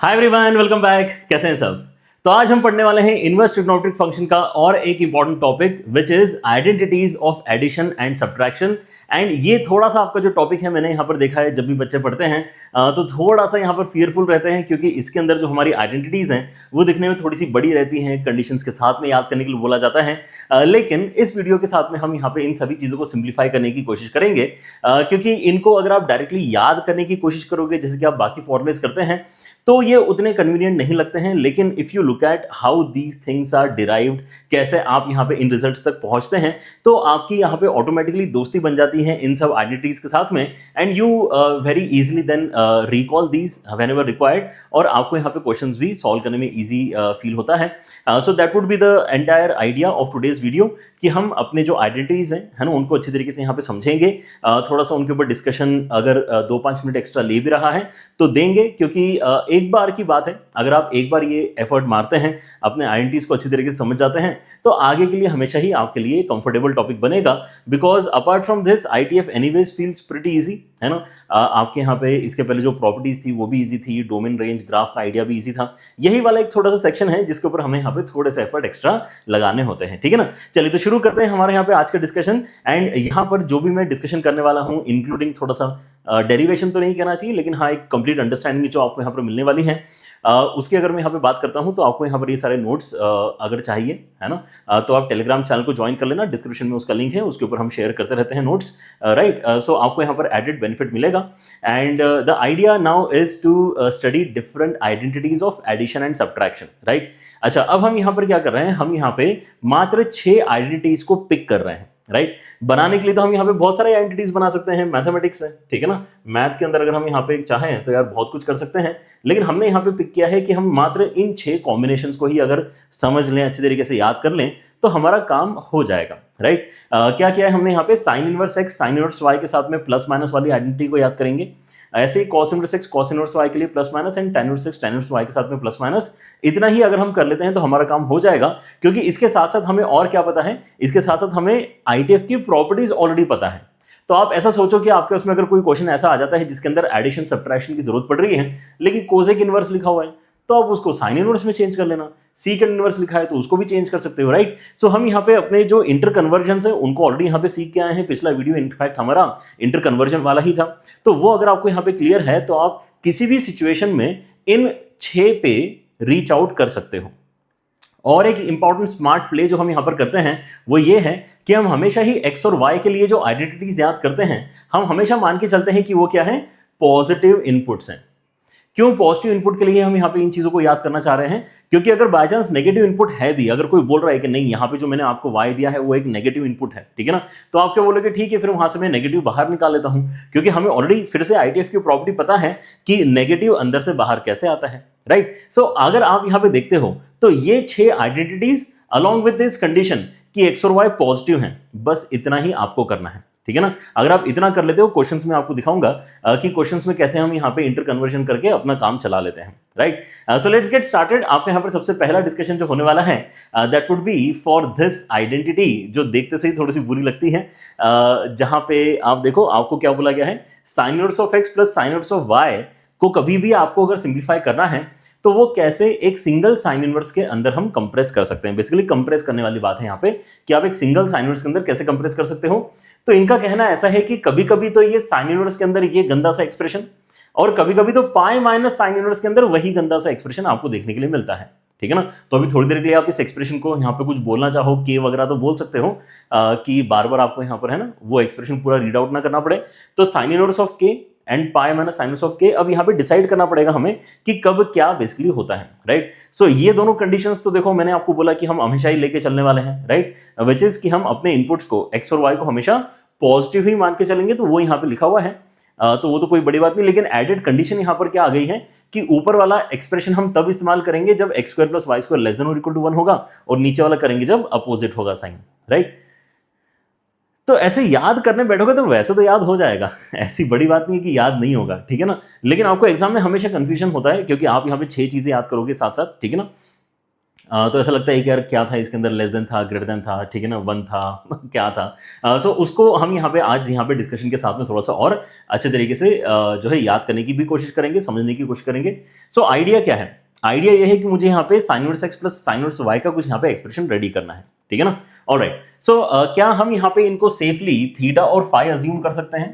Hi everyone, welcome back. कैसे हैं सब? तो आज हम पढ़ने वाले हैं इनवर्स ट्रिग्नोमेट्रिक फंक्शन का और एक important topic which is identities of addition and subtraction. And ये थोड़ा सा आपका जो टॉपिक है, मैंने यहाँ पर देखा है जब भी बच्चे पढ़ते हैं तो थोड़ा सा यहाँ पर फियरफुल रहते हैं, क्योंकि इसके अंदर जो हमारी आइडेंटिटीज हैं वो दिखने में थोड़ी सी बड़ी रहती हैं, कंडीशंस के साथ में याद करने के लिए बोला जाता है। लेकिन इस वीडियो के साथ में हम यहाँ पे इन सभी चीज़ों को सिंप्लीफाई करने की कोशिश करेंगे, क्योंकि इनको अगर आप डायरेक्टली याद करने की कोशिश करोगे जैसे कि आप बाकी फॉर्मुलेस करते हैं तो ये उतने कन्वीनियंट नहीं लगते हैं। लेकिन if you look at how these things are derived, कैसे आप यहाँ पे इन रिजल्ट्स तक पहुंचते हैं, तो आपकी यहाँ पे ऑटोमेटिकली दोस्ती बन जाती है इन सब आइडेंटिटीज के साथ में। And you very easily then recall these whenever required, और आपको यहाँ पे क्वेश्चंस भी सॉल्व करने में ईजी फील होता है। So that would be the entire idea of today's video, कि हम अपने जो आइडेंटिटीज हैं है ना उनको अच्छी तरीके से यहाँ पे समझेंगे। थोड़ा सा उनके ऊपर डिस्कशन अगर 2-5 मिनट एक्स्ट्रा ले भी रहा है तो देंगे, क्योंकि एक बार की बात है, अगर आप एक बार ये एफर्ट मारते हैं, अपने आइडेंटिटीज को अच्छी तरीके से समझ जाते हैं, तो आगे के लिए हमेशा ही आपके लिए कंफर्टेबल टॉपिक बनेगा। Because apart from this ITF anyways feels pretty easy, है ना। आपके यहाँ पे इसके पहले जो प्रॉपर्टीज थी वो भी इजी थी, डोमेन रेंज ग्राफ का आइडिया भी इजी था। यही वाला एक छोटा सा सेक्शन है जिसके ऊपर हमें यहाँ पे थोड़े से एफर्ट एक्स्ट्रा लगाने होते हैं, ठीक है ना। चलिए तो शुरू करते हैं हमारे यहाँ पे आज का डिस्कशन। एंड यहाँ पर जो भी मैं डिस्कशन करने वाला हूँ, इंक्लूडिंग थोड़ा सा डेरिवेशन तो नहीं कहना चाहिए, लेकिन हाँ एक कंप्लीट अंडरस्टैंडिंग जो आपको यहाँ पर मिलने वाली है, उसकी अगर मैं यहाँ पे बात करता हूँ तो आपको यहाँ पर ये सारे नोट्स अगर चाहिए, है ना, तो आप टेलीग्राम चैनल को ज्वाइन कर लेना। डिस्क्रिप्शन में उसका लिंक है, उसके ऊपर हम शेयर करते रहते हैं नोट्स, राइट। सो आपको यहाँ पर एडेड बेनिफिट मिलेगा। And the idea now is to study different identities of addition and subtraction, right. अच्छा, अब हम यहाँ पर क्या कर रहे हैं, हम यहाँ पे मात्र 6 आइडेंटिटीज को पिक कर रहे हैं, राइट। बनाने के लिए तो हम यहाँ पे बहुत सारे आइडेंटिटीज बना सकते हैं, मैथमेटिक्स है, ठीक है ना। मैथ के अंदर अगर हम यहाँ पे चाहें तो यार बहुत कुछ कर सकते हैं, लेकिन हमने यहाँ पे पिक किया है कि हम मात्र इन 6 कॉम्बिनेशंस को ही अगर समझ लें, अच्छी तरीके से याद कर लें, तो हमारा काम हो जाएगा, राइट। क्या किया है हमने यहाँ पे, sine inverse x sine inverse y के साथ में प्लस माइनस वाली आइडेंटिटी को याद करेंगे। ऐसे ही cos inverse x cos inverse y के लिए plus minus, and tan inverse x tan inverse y के साथ में प्लस माइनस। इतना ही अगर हम कर लेते हैं तो हमारा काम हो जाएगा, क्योंकि इसके साथ साथ हमें और क्या पता है, इसके साथ साथ हमें आईटीएफ की प्रॉपर्टीज ऑलरेडी पता है। तो आप ऐसा सोचो कि आपके उसमें अगर कोई क्वेश्चन ऐसा आ जाता है जिसके अंदर एडिशन सब्ट्रैक्शन की जरूरत पड़ रही है, लेकिन कोसेक इनवर्स लिखा हुआ है, तो आप उसको साइन इनवर्स में चेंज कर लेना। सीकेंड इनवर्स लिखा है तो उसको भी चेंज कर सकते हो, राइट। सो हम यहाँ पे अपने जो इंटर कन्वर्जन है उनको ऑलरेडी यहाँ पे सीख के आए हैं। पिछला वीडियो इनफैक्ट हमारा इंटर कन्वर्जन वाला ही था, तो वो अगर आपको यहाँ पे क्लियर है तो आप किसी भी सिचुएशन में इन 6 पे रीच आउट कर सकते हो। और एक इंपॉर्टेंट स्मार्ट प्ले जो हम यहाँ पर करते हैं वो ये है कि हम हमेशा ही एक्स और वाई के लिए जो आइडेंटिटीज याद करते हैं, हम हमेशा मान के चलते हैं कि वो क्या है, पॉजिटिव इनपुट्स हैं। क्यों पॉजिटिव इनपुट के लिए हम यहाँ पे इन चीजों को याद करना चाह रहे हैं, क्योंकि अगर बाय चांस नेगेटिव इनपुट है भी, अगर कोई बोल रहा है कि नहीं यहाँ पे जो मैंने आपको वाई दिया है वो एक नेगेटिव इनपुट है, ठीक है ना, तो आप क्या बोलोगे, ठीक है फिर वहां से मैं नेगेटिव बाहर निकाल लेता हूं, क्योंकि हमें ऑलरेडी फिर से आईटीएफ की प्रॉपर्टी पता है कि नेगेटिव अंदर से बाहर कैसे आता है, राइट। सो अगर आप यहाँ पे देखते हो तो ये 6 identities along with this condition कि एक्स और वाई पॉजिटिव हैं, बस इतना ही आपको करना है, ठीक है ना। अगर आप इतना कर लेते हो, क्वेश्चंस में आपको दिखाऊंगा कि क्वेश्चंस में कैसे हम यहाँ पे इंटर कन्वर्जन करके अपना काम चला लेते हैं, right. So let's get started. आपके यहाँ पर सबसे पहला डिस्कशन जो होने वाला है that would be for this identity, जो देखते से ही थोड़ी सी बुरी लगती है। जहां पे आप देखो, आपको क्या बोला गया है, sine inverse of x plus sine inverse of y को कभी भी आपको अगर सिंप्लीफाई करना है तो वो कैसे एक सिंगल साइन इनवर्स के अंदर हम कंप्रेस कर सकते हैं। बेसिकली कंप्रेस करने वाली बात है यहाँ पे कि आप एक सिंगल साइन इनवर्स के अंदर कैसे कंप्रेस कर सकते हो। तो इनका कहना ऐसा है कि कभी कभी तो ये साइन इनवर्स के अंदर ये गंदा सा एक्सप्रेशन, और कभी कभी तो पाई माइनस साइन इनवर्स के अंदर वही गंदा सा एक्सप्रेशन आपको देखने के लिए मिलता है, ठीक है ना। तो अभी थोड़ी देर के लिए आप इस एक्सप्रेशन को यहाँ पे कुछ बोलना चाहो, के वगैरह तो बोल सकते हो, कि बार बार आपको यहाँ पर है ना वो एक्सप्रेशन पूरा रीड आउट ना करना पड़े। तो साइन इनवर्स ऑफ के and pi minus sine inverse of के, अब यहाँ पे डिसाइड करना पड़ेगा हमें कि कब क्या बेसिकली होता है, राइट। सो ये दोनों कंडीशंस तो देखो मैंने आपको बोला कि हम हमेशा ही लेके चलने वाले हैं, राइट, विच इज कि हम अपने इनपुट्स को एक्स और वाई को हमेशा पॉजिटिव ही मान के चलेंगे, तो वो यहाँ पे लिखा हुआ है। तो वो तो कोई बड़ी बात नहीं, लेकिन एडेड कंडीशन यहाँ पर क्या आ गई है कि ऊपर वाला एक्सप्रेशन हम तब इस्तेमाल करेंगे जब x square plus y square less than और इक्वल टू 1 होगा, और नीचे वाला करेंगे जब अपोजिट होगा साइन, राइट। तो ऐसे याद करने बैठोगे तो वैसे तो याद हो जाएगा, ऐसी बड़ी बात नहीं है कि याद नहीं होगा, ठीक है ना। लेकिन आपको एग्जाम में हमेशा कंफ्यूजन होता है, क्योंकि आप यहाँ पे 6 चीजें याद करोगे साथ साथ, ठीक है ना। तो ऐसा लगता है कि यार क्या था इसके अंदर, लेस देन था, ग्रेटर देन था, ठीक है ना, वन था क्या था। सो उसको हम यहाँ पे आज यहाँ पे डिस्कशन के साथ में थोड़ा सा और अच्छे तरीके से जो है याद करने की भी कोशिश करेंगे, समझने की कोशिश करेंगे। सो आइडिया क्या है? आइडिया ये है कि मुझे यहाँ पे sine inverse x plus sine inverse y का कुछ यहाँ पे एक्सप्रेशन रेडी करना है, ठीक है ना। ऑलराइट, सो क्या हम यहाँ पे इनको सेफली थीटा और फाई अज्यूम कर सकते हैं?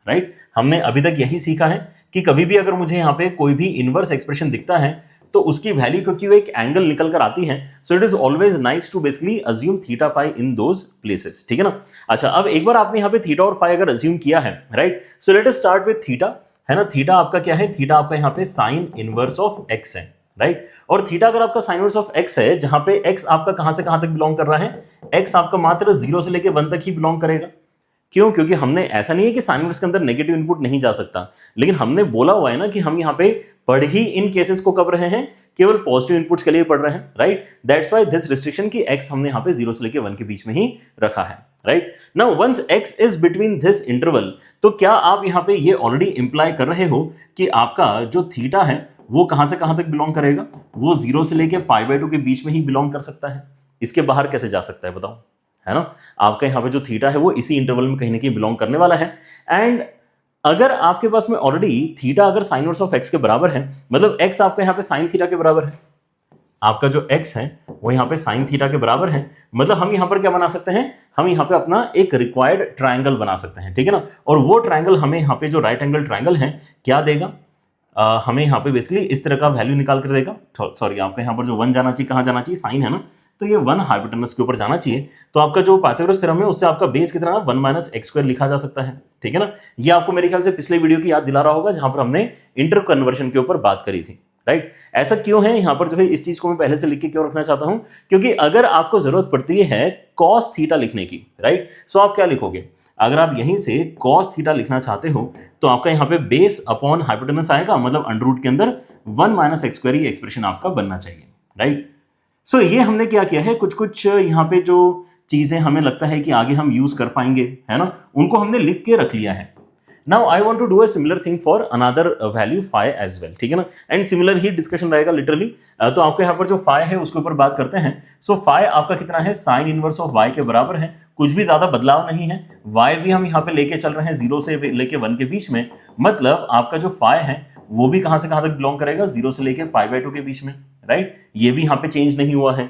राइट, हमने अभी तक यही सीखा है कि कभी भी अगर मुझे यहाँ पे कोई भी इनवर्स एक्सप्रेशन दिखता है तो उसकी वैल्यू क्योंकि वो एक एंगल निकल कर आती है, so it is always nice to basically assume theta phi in those places, ठीक है ना। अच्छा, अब एक बार आपने यहाँ पे थीटा और फाई अगर अज्यूम किया है, right, so let us start with theta, है ना। थीटा आपका क्या है? थीटा आपका यहाँ पे साइन इनवर्स ऑफ एक्स है, राइट। और थीटा अगर आपका साइन इनवर्स ऑफ एक्स है, जहां पे एक्स आपका कहां से कहां तक बिलोंग कर रहा है? एक्स आपका मात्र 0 से लेके 1 तक ही बिलोंग करेगा। क्यों? क्योंकि हमने ऐसा नहीं है कि साइन इनवर्स के अंदर नेगेटिव इनपुट नहीं जा सकता, लेकिन हमने बोला हुआ है ना कि हम यहाँ पे पढ़ ही इन केसेस को कब रहे हैं, केवल पॉजिटिव इनपुट्स के लिए पढ़ रहे हैं, right. That's why this restriction की एक्स हमने यहाँ पे 0 से लेके 1 के बीच में ही रखा है, right. Now once x is between this interval, तो क्या आप यहाँ पे ये ऑलरेडी इंप्लाई कर रहे हो कि आपका जो थीटा है वो कहां से कहां तक बिलोंग करेगा? वो 0 से लेके π/2 के बीच में ही बिलोंग कर सकता है। इसके बाहर कैसे जा सकता है बताओ, है ना। आपका यहाँ पे जो थीटा है वो इसी इंटरवल में कहीं ना कहीं बिलोंग करने वाला है। एंड अगर आपके पास में ऑलरेडी थीटा अगर साइन इनवर्स ऑफ एक्स के बराबर है, मतलब एक्स आपका यहाँ पे साइन थीटा के बराबर है, आपका जो एक्स है वो यहाँ पे साइन थीटा के बराबर है, मतलब हम यहाँ पर क्या बना सकते हैं? हम यहाँ पे अपना एक रिक्वायर्ड ट्रायंगल बना सकते हैं, ठीक है ना। और वो ट्रायंगल हमें यहाँ पे जो राइट एंगल ट्रायंगल है क्या देगा? हमें यहाँ पे बेसिकली इस तरह का वैल्यू निकाल कर देगा। सॉरी, आपका यहाँ पर जो 1 जाना चाहिए, कहाँ जाना चाहिए? साइन है ना, तो ये 1 हाइपोटेनस के ऊपर जाना चाहिए। तो आपका जो पाइथागोरस थ्योरम है उससे आपका बेस कितना? 1 माइनस एक्स स्क्वायर लिखा जा सकता है, ठीक है ना। ये आपको मेरे ख्याल से पिछले वीडियो की याद दिला रहा होगा जहां पर हमने इंटर कन्वर्शन के ऊपर बात करी थी, राइट। ऐसा क्यों है यहाँ पर जो है, इस चीज को मैं पहले से लिख के क्यों रखना चाहता हूं? क्योंकि अगर आपको जरूरत पड़ती है कॉस थीटा लिखने की, राइट, सो आप क्या लिखोगे? अगर आप यहीं से कॉस थीटा लिखना चाहते हो तो आपका यहाँ पे बेस अपॉन हाइपोटेनस आएगा, मतलब अंडर रूट के अंदर 1 माइनस एक्स स्क्वायर, ये एक्सप्रेशन आपका बनना चाहिए, राइट। सो ये हमने क्या किया है, कुछ कुछ यहाँ पे जो चीजें हमें लगता है कि आगे हम यूज कर पाएंगे, है ना, उनको हमने लिख के रख लिया है। Now I want to do a similar thing for another value phi as well, ठीक है ना। एंड सिमिलर ही डिस्कशन रहेगा लिटरली। तो आपके यहाँ पर जो फाई है उसके ऊपर बात करते हैं। सो फाई आपका कितना है? साइन इनवर्स ऑफ वाई के बराबर है, कुछ भी ज्यादा बदलाव नहीं है। वाई भी हम यहाँ पे लेके चल रहे हैं 0 से लेके 1 के बीच में, मतलब आपका जो फाई है वो भी कहां से कहां तक बिलोंग करेगा? 0 से लेके π/2 के बीच में, राइट। ये भी यहाँ पे चेंज नहीं हुआ है।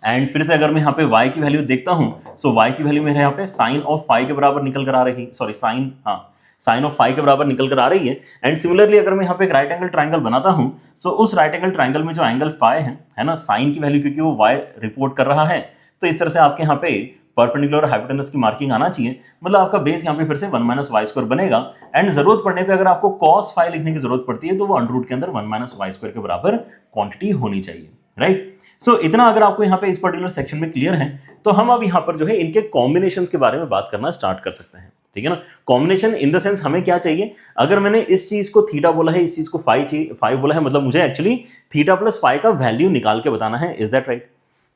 एंड फिर से अगर मैं यहाँ पे y की वैल्यू देखता हूं, सो y की वैल्यू मेरे यहाँ पे साइन ऑफ फाई के बराबर निकल कर आ रही, सॉरी साइन ऑफ फाई के बराबर निकल कर आ रही है। एंड सिमिलरली अगर मैं यहाँ पे एक राइट एंगल ट्रायंगल बनाता हूं, सो उस राइट एंगल ट्रायंगल में जो एंगल फाई है ना, साइन की वैल्यू क्योंकि वो y रिपोर्ट कर रहा है, तो इस तरह से आपके यहाँ पे परपेंडिकुलर हाइपोटेनस की मार्किंग आना चाहिए, मतलब आपका बेस यहाँ पे फिर से 1 माइनस वाई स्क्वायर बनेगा। एंड जरूरत पड़ने पे अगर आपको कॉस फाई लिखने की जरूरत पड़ती है तो वो अंडर रूट के अंदर 1 माइनस वाई स्क्वायर के बराबर क्वांटिटी होनी चाहिए, राइट। सो इतना अगर आपको यहाँ पे इस पर्टिकुलर सेक्शन में क्लियर है, तो हम अब यहाँ पर जो है इनके कॉम्बिनेशंस के बारे में बात करना स्टार्ट कर सकते हैं, ठीक है ना। कॉम्बिनेशन इन द सेंस हमें क्या चाहिए? अगर मैंने इस चीज को थीटा बोला है, इस चीज को फाई बोला है, मतलब मुझे एक्चुअली थीटा प्लस फाई का वैल्यू निकाल के बताना है, इज दैट राइट?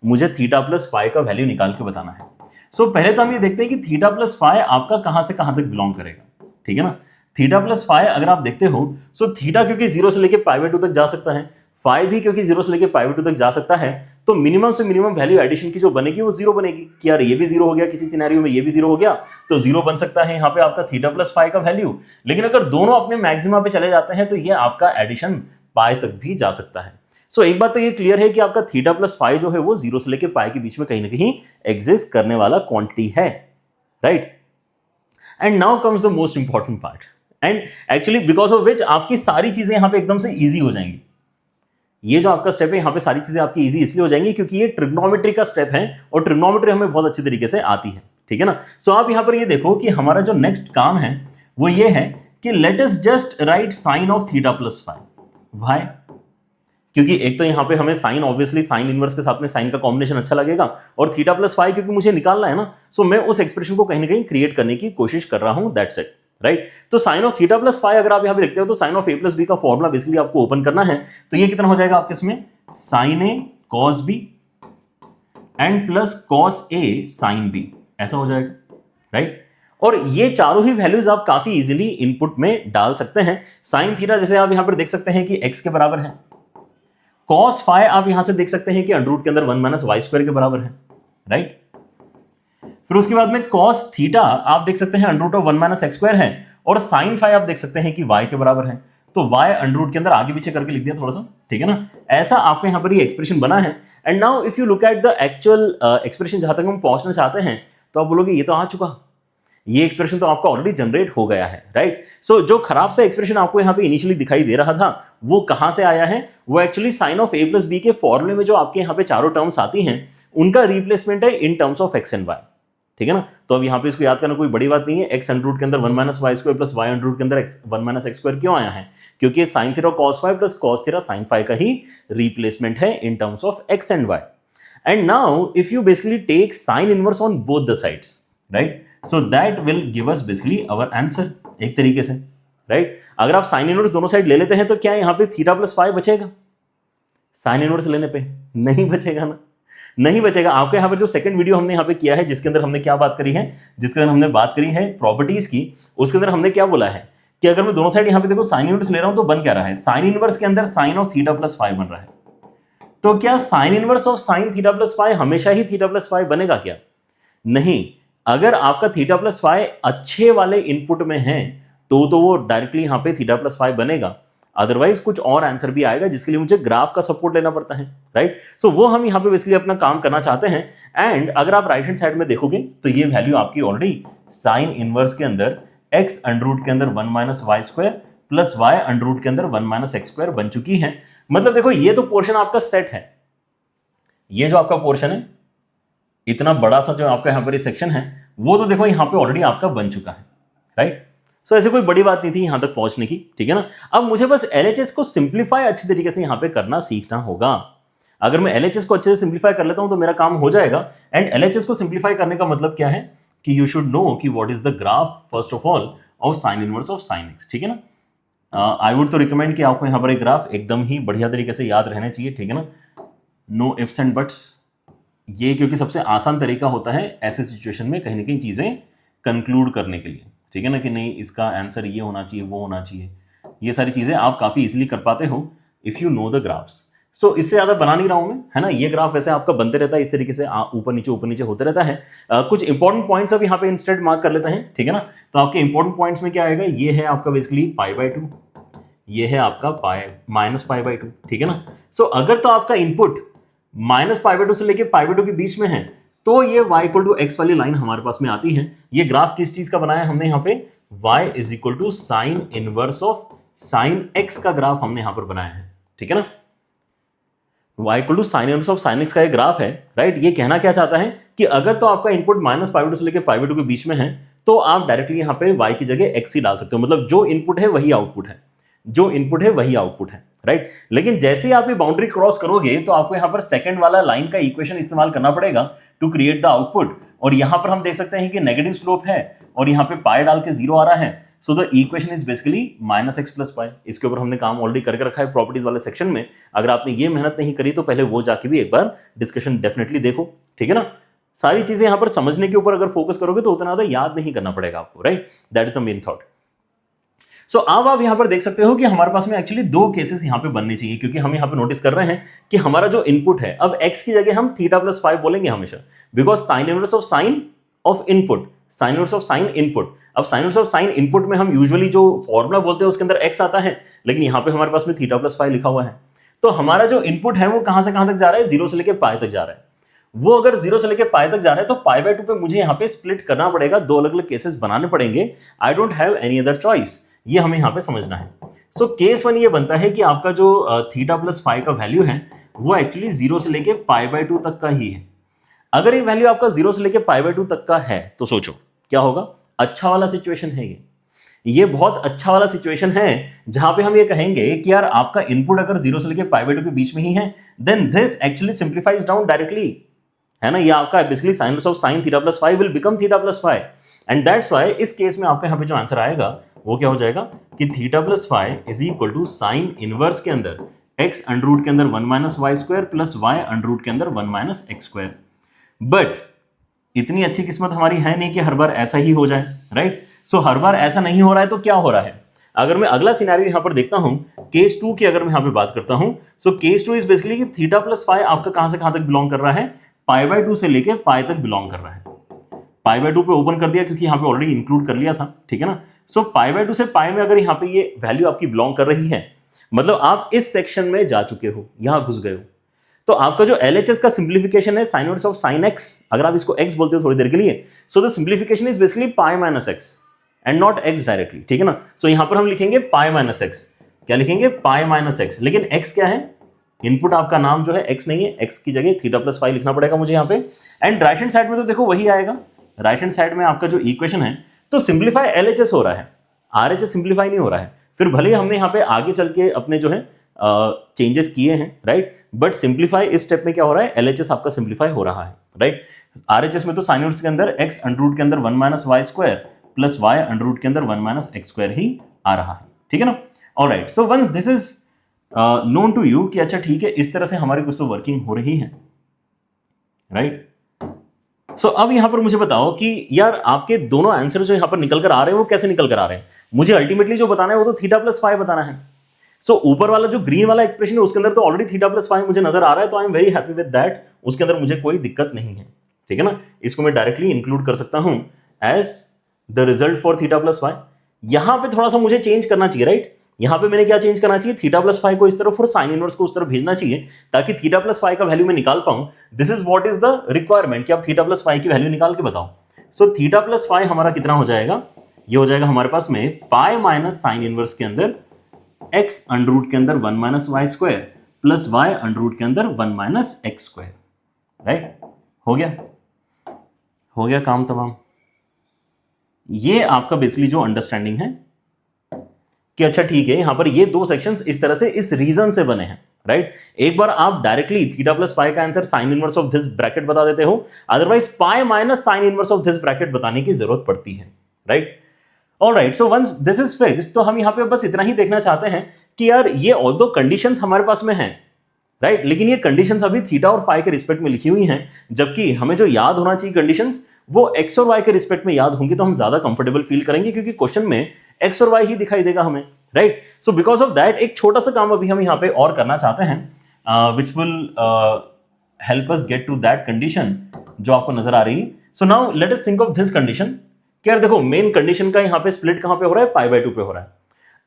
मुझे थीटा प्लस फाई का वैल्यू निकाल के बताना है। सो पहले तो हम ये देखते हैं कि थीटा प्लस फाई आपका कहां से कहां तक बिलोंग करेगा, ठीक है ना। थीटा प्लस फाई अगर आप देखते हो, सो थीटा क्योंकि 0 से लेके π/2 तक जा सकता है, फाई भी क्योंकि 0 से लेके π/2 तक जा सकता है, तो मिनिमम से मिनिमम वैल्यू एडिशन की जो बनेगी वो 0 बनेगी कि यार ये भी 0 हो गया, किसी सिनेरियो में ये भी 0 हो गया, तो 0 बन सकता है यहाँ पे आपका थीटा प्लस फाई का वैल्यू। लेकिन अगर दोनों अपने मैक्सिमा पे चले जाते हैं तो ये आपका एडिशन पाई तक भी जा सकता है। सो एक बात तो ये क्लियर है कि आपका थीटा प्लस फाई जो है वो 0 से लेके पाई के बीच में कहीं ना कहीं एग्जिस्ट करने वाला क्वांटिटी है, right. And now comes the most important part, and actually because of which आपकी सारी चीजें यहां पे एकदम से इजी हो जाएंगी। ये जो आपका स्टेप है यहाँ पे सारी चीजें आपकी इजी इसलिए हो जाएंगी क्योंकि ये ट्रिग्नोमेट्री का स्टेप है और ट्रिग्नोमेट्री हमें बहुत अच्छी तरीके से आती है, ठीक है ना। सो आप यहाँ पर ये देखो कि हमारा जो नेक्स्ट काम है वो ये है कि let us just write sine of theta plus phi. Why? क्योंकि एक तो यहाँ पे हमें साइन, ऑब्वियसली साइन इनवर्स के साथ में साइन का कॉम्बिनेशन अच्छा लगेगा, और थीटा प्लस फाई क्योंकि मुझे निकालना है ना, सो मैं उस एक्सप्रेशन को कहीं ना कहीं क्रिएट करने की कोशिश कर रहा हूं, दैट्स इट, राइट। तो sine of theta plus phi अगर आप यहाँ पे देखते हो तो sine of A plus B का फॉर्मुला बेसिकली आपको ओपन करना है, तो ये कितना हो जाएगा आपके इसमें? Sine A cos B and plus cos A sine B, ऐसा हो जाएगा, राइट। और ये चारों ही वैल्यूज आप काफी इजीली इनपुट में डाल सकते हैं। साइन थीटा जैसे आप यहां पर देख सकते हैं कि x के बराबर है, cos phi आप यहां से देख सकते हैं कि अंडर रूट के अंदर 1 माइनस वाई स्क्वायर के बराबर है, राइट। फिर उसके बाद में cos थीटा आप देख सकते हैं under root of 1 minus x square है, और sin phi आप देख सकते हैं कि y के बराबर है। तो y अंडर रूट के अंदर आगे पीछे करके लिख दिया थोड़ा सा, ठीक है ना। ऐसा आपको यहां पर ये एक्सप्रेशन बना है। And now if you look at the actual expression जहां तक हम पहुंचना चाहते हैं, तो आप बोलोगे ये तो आ चुका, ये एक्सप्रेशन तो आपका ऑलरेडी जनरेट हो गया है, राइट। सो जो खराब सा एक्सप्रेशन आपको यहां पे इनिशियली दिखाई दे रहा था, वो कहां से आया है? वो actually sine of a plus B के फॉर्मूले में जो आपके यहां पे चारों टर्म्स आती हैं, उनका रिप्लेसमेंट है in terms of x and y, ठीक है ना। तो अब यहां पे इसको याद करना कोई बड़ी बात नहीं है। x अंडर रूट के अंदर 1 minus y square plus y under root के अंदर 1 माइनस एक्स स्क्वायर क्यों आया है? क्योंकि sine theta cos phi plus cos theta sin phi का ही रिप्लेसमेंट है in terms of x and y। And now if you basically take sine inverse on both the sides, right, so that will give us basically our answer एक तरीके से, right. अगर आप sine inverse दोनों side ले लेते हैं तो क्या यहाँ पे थीटा प्लस फाई बचेगा? साइन इनवर्स लेने पे नहीं बचेगा ना, नहीं बचेगा। आपके यहाँ पर जो सेकंड वीडियो हमने यहाँ पे किया है, जिसके अंदर हमने क्या बात करी है, जिसके अंदर हमने बात करी है प्रॉपर्टीज की, उसके अंदर हमने क्या बोला है कि अगर मैं दोनों साइड यहाँ पे देखो साइन इनवर्स ले रहा हूं तो बन क्या रहा है? साइन इनवर्स के अंदर sine of theta plus phi बन रहा है। तो क्या sine inverse of sine theta plus phi हमेशा ही थीटा प्लस फाई बनेगा क्या? नहीं। अगर आपका थीटा प्लस फाई अच्छे वाले इनपुट में है तो वो डायरेक्टली यहां पे थीटा प्लस फाई बनेगा, अदरवाइज कुछ और आंसर भी आएगा जिसके लिए मुझे ग्राफ का सपोर्ट लेना पड़ता है, राइट। सो वो हम यहां पे बेसिकली अपना काम करना चाहते हैं। एंड अगर आप राइट हैंड साइड में देखोगे तो ये वैल्यू आपकी ऑलरेडी साइन इनवर्स के अंदर x अंडर रूट के अंदर 1 minus y square plus y under root के अंदर 1 माइनस एक्स स्क्वायर बन चुकी है। मतलब देखो ये तो पोर्शन आपका सेट है, ये जो आपका पोर्शन है इतना बड़ा सा जो आपका यहां पर सेक्शन है, वो तो देखो यहां पे ऑलरेडी आपका बन चुका है, राइट। सो ऐसे कोई बड़ी बात नहीं थी यहां तक पहुंचने की, ठीक है ना। अब मुझे बस एलएचएस को सिंप्लीफाई अच्छे तरीके से यहां पे करना सीखना होगा। अगर मैं एलएचएस को अच्छे से सिंप्लीफाई कर लेता हूं तो मेरा काम हो जाएगा। एंड एलएचएस को सिंप्लीफाई करने का मतलब क्या है कि यू शुड नो कि what is the graph first of all of sine inverse of sine x, ठीक है ना। आई वुड तो रिकमेंड कि आपको यहां पर एक ग्राफ एकदम ही बढ़िया तरीके से याद रहने चाहिए, ठीक है ना, नो इफ्स एंड बट्स। ये क्योंकि सबसे आसान तरीका होता है ऐसे सिचुएशन में कहीं ना कहीं चीजें कंक्लूड करने के लिए, ठीक है ना, कि नहीं इसका आंसर ये होना चाहिए, वो होना चाहिए। ये सारी चीजें आप काफी इजीली कर पाते हो if you know the graphs. So इससे ज्यादा बना नहीं रहा हूं मैं, है ना। ये ग्राफ वैसे आपका बनते रहता है इस तरीके से, ऊपर नीचे होते रहता है। कुछ इंपॉर्टेंट पॉइंट्स अब यहाँ पे इंस्टेंट मार्क कर लेते हैं, ठीक है ना। तो आपके इंपॉर्टेंट पॉइंट्स में क्या आएगा? ये है आपका बेसिकली π/2, ये है आपका माइनस π/2, ठीक है ना। सो अगर तो आपका इनपुट माइनस π/2 से लेके π/2 के बीच में है तो ये y इक्वल टू एक्स वाली लाइन हमारे पास में आती है। ये ग्राफ किस चीज का बनाया हमने यहाँ पे? y is equal to sine inverse of sine x का ग्राफ हमने यहां पर बनाया है, ठीक है ना। y equal to sine inverse of sine x का ये ग्राफ है, राइट। ये कहना क्या चाहता है कि अगर तो आपका इनपुट माइनस π/2 से लेके π/2 के बीच में है तो आप डायरेक्टली यहां पे y की जगह x ही डाल सकते हो। मतलब जो इनपुट है वही आउटपुट है, जो इनपुट है वही आउटपुट है, राइट। लेकिन जैसे ही आप ये बाउंड्री क्रॉस करोगे तो आपको यहां पर सेकंड वाला लाइन का इक्वेशन इस्तेमाल करना पड़ेगा टू क्रिएट द आउटपुट। और यहां पर हम देख सकते हैं कि नेगेटिव स्लोप है और यहां पे पाई डाल के 0 आ रहा है। So the equation is basically minus x plus pi. इसके ऊपर हमने काम ऑलरेडी करके रखा है प्रॉपर्टीज वाले सेक्शन में। अगर आपने ये मेहनत नहीं करी तो पहले वो जाके भी एक बार डिस्कशन डेफिनेटली देखो, ठीक है ना। सारी चीजें यहां पर समझने के ऊपर अगर फोकस करोगे तो उतना ज्यादा याद नहीं करना पड़ेगा आपको, right. That is the main thought. So अब आप यहां पर देख सकते हो कि हमारे पास में एक्चुअली दो केसेस यहां पे बनने चाहिए, क्योंकि हम यहां पे नोटिस कर रहे हैं कि हमारा जो इनपुट है, अब x की जगह हम थीटा प्लस 5 बोलेंगे हमेशा, because sine inverse of sine of input, sine inverse of sine input. अब sine inverse of sine input में हम यूजुअली जो फॉर्मूला बोलते हैं उसके अंदर x आता है, लेकिन यहां पे हमारे पास में थीटा प्लस 5 लिखा हुआ है। तो हमारा जो इनपुट है वो कहां से कहां तक जा रहा है? 0 से लेकर पाई तक जा रहा है। वो अगर 0 से लेकर पाई तक जा रहा है तो π/2 पे मुझे यहां पे स्प्लिट करना पड़ेगा, दो अलग अलग केसेस बनाने पड़ेंगे। I don't have any other choice, ये हमें यहां पे समझना है। सो केस 1 ये बनता है कि आपका जो थीटा प्लस 5 का वैल्यू है वो एक्चुअली 0 से लेके π/2 तक का ही है। अगर ये वैल्यू आपका 0 से लेके π/2 तक का है तो सोचो क्या होगा? अच्छा वाला सिचुएशन है ये बहुत अच्छा वाला सिचुएशन है, जहां पे हम ये कहेंगे कि यार आपका इनपुट अगर 0 से लेके π/2 के बीच में ही है, then this actually simplifies down directly, है ना। ये आपका basically sine inverse of sine theta plus 5 will become theta plus 5, and that's why इस केस में आपका यहां पे जो आंसर आएगा वो क्या हो जाएगा कि theta plus 5 is equal to sine inverse के अंदर x अंडर रूट के अंदर 1 minus y square plus y under root के अंदर 1 माइनस एक्स स्क्वायर। बट इतनी अच्छी किस्मत हमारी है नहीं कि हर बार ऐसा ही हो जाए, राइट। सो हर बार ऐसा नहीं हो रहा है तो क्या हो रहा है? अगर मैं अगला सिनेरियो यहां पर देखता हूं, केस 2 की अगर मैं यहां पे बात करता हूं, सो केस 2 इज बेसिकली कि थीटा प्लस फाई आपका कहां से कहां तक बिलोंग कर रहा है, पाई बाय 2 से लेके पाई तक बिलोंग कर रहा है। पाई बाय 2 पे ओपन कर दिया क्योंकि यहां पे ऑलरेडी इंक्लूड कर लिया था, ठीक है ना। सो पाई बाय 2 से पाई में अगर यहां पे ये वैल्यू आपकी बिलोंग कर रही है, मतलब आप इस सेक्शन में जा चुके हो, यहां घुस गए हो, तो आपका जो LHS का सिंप्लीफिकेशन है sine inverse of sine x, अगर आप इसको x बोलते हो थोड़ी देर के लिए, so the simplification is basically pi minus x and not x directly, ठीक है ना। सो यहां पर हम लिखेंगे पाई माइनस x, क्या लिखेंगे, पाई माइनस x, लेकिन x क्या है, इनपुट आपका नाम जो है x नहीं है, x की जगह थीटा प्लस फाई लिखना पड़ेगा मुझे यहां पे। एंड राइट हैंड साइड में तो देखो वही आएगा, राइट हैंड साइड में आपका जो इक्वेशन है, तो सिंप्लीफाई LHS हो रहा है, RHS सिंप्लीफाई नहीं हो रहा है। फिर भले ही हमने यहां पे आगे चल के अपने जो है चेंजेस किए हैं, राइट, बट सिंप्लीफाई इस स्टेप में क्या हो रहा है, LHS आपका सिंप्लीफाई हो रहा है, राइट। RHS में तो साइन इनवर्स के अंदर x अंडर रूट के अंदर 1 minus y square plus y under root के अंदर 1 माइनस एक्स स्क्वायर ही आ रहा है, ठीक है ना। Alright, so once this is known to you कि अच्छा ठीक है, इस तरह से हमारी कुछ तो वर्किंग हो रही है, राइट। सो अब यहां पर मुझे बताओ कि यार आपके दोनों आंसर जो यहां पर निकल कर आ रहे हैं वो कैसे निकल कर आ रहे हैं। मुझे अल्टीमेटली जो बताना है वो तो थीटा प्लस फाई बताना है। सो ऊपर वाला जो ग्रीन वाला एक्सप्रेशन है उसके अंदर तो ऑलरेडी थीटा प्लस फाई मुझे नजर आ रहा है, तो I am very happy with that, उसके अंदर मुझे कोई दिक्कत नहीं है, ठीक है ना। इसको मैं डायरेक्टली इंक्लूड कर सकता हूं as the result for theta plus phi. यहां पे थोड़ा सा मुझे चेंज करना चाहिए, राइट। यहां पे मैंने क्या चेंज करना चाहिए, थीटा प्लस फाई को इस तरफ और साइन इनवर्स को उस तरफ भेजना चाहिए, ताकि थीटा प्लस फाई का वैल्यू मैं निकाल पाऊं। This is what is the requirement कि आप थीटा प्लस फाई की वैल्यू निकाल के बताओ। सो थीटा प्लस फाई हमारा कितना हो जाएगा, ये हो जाएगा हमारे पास में पाई माइनस साइन इनवर्स के अंदर x अंडर रूट के अंदर 1 minus y square plus y under root के अंदर 1 माइनस एक्स स्क्वायर, राइट। हो गया काम तमाम। ये आपका बेसिकली जो अंडरस्टैंडिंग है कि अच्छा ठीक है, यहां पर ये दो सेक्शंस इस तरह से इस रीजन से बने हैं, राइट। एक बार आप डायरेक्टली थीटा प्लस फाई का answer sine inverse of this bracket बता देते हो, otherwise pi minus sine inverse of this bracket बताने की जरूरत पड़ती है, right. Alright, so once this is fixed, तो हम यहां पे बस इतना ही देखना चाहते हैं कि यार ये ऑल्दो कंडीशंस हमारे पास में हैं, राइट, लेकिन ये कंडीशंस अभी थीटा और फाई के रिस्पेक्ट में लिखी हुई हैं, जबकि हमें जो याद होना चाहिए कंडीशंस वो एक्स और वाई के रिस्पेक्ट में याद होंगी, तो हम ज्यादा कंफर्टेबल फील करेंगे, क्योंकि क्वेश्चन में एक्स और वाई ही दिखाई देगा हमें, right. So because of that एक छोटा सा काम अभी हम यहां पे और करना चाहते हैं, which will help us get to that condition जो आपको नजर आ रही है। So now let us think of this condition. यार देखो, मेन कंडीशन का यहां पे स्प्लिट कहां पे हो रहा है, पाई बाय 2 पे हो रहा है।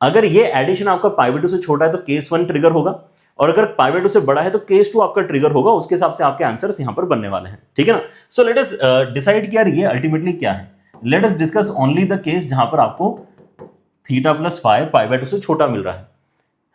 अगर ये एडिशन आपका पाई बाय 2 से छोटा है तो केस 1 ट्रिगर होगा, और अगर पाई बाय 2 से बड़ा है तो केस 2 आपका ट्रिगर होगा। उसके हिसाब से आपके आंसर्स यहां पर बनने वाले हैं, ठीक है ना। सो लेट अस डिसाइड कि यार ये अल्टीमेटली क्या है। Let us discuss only the case जहां पर आपको theta plus phi pi by 2 से छोटा मिल रहा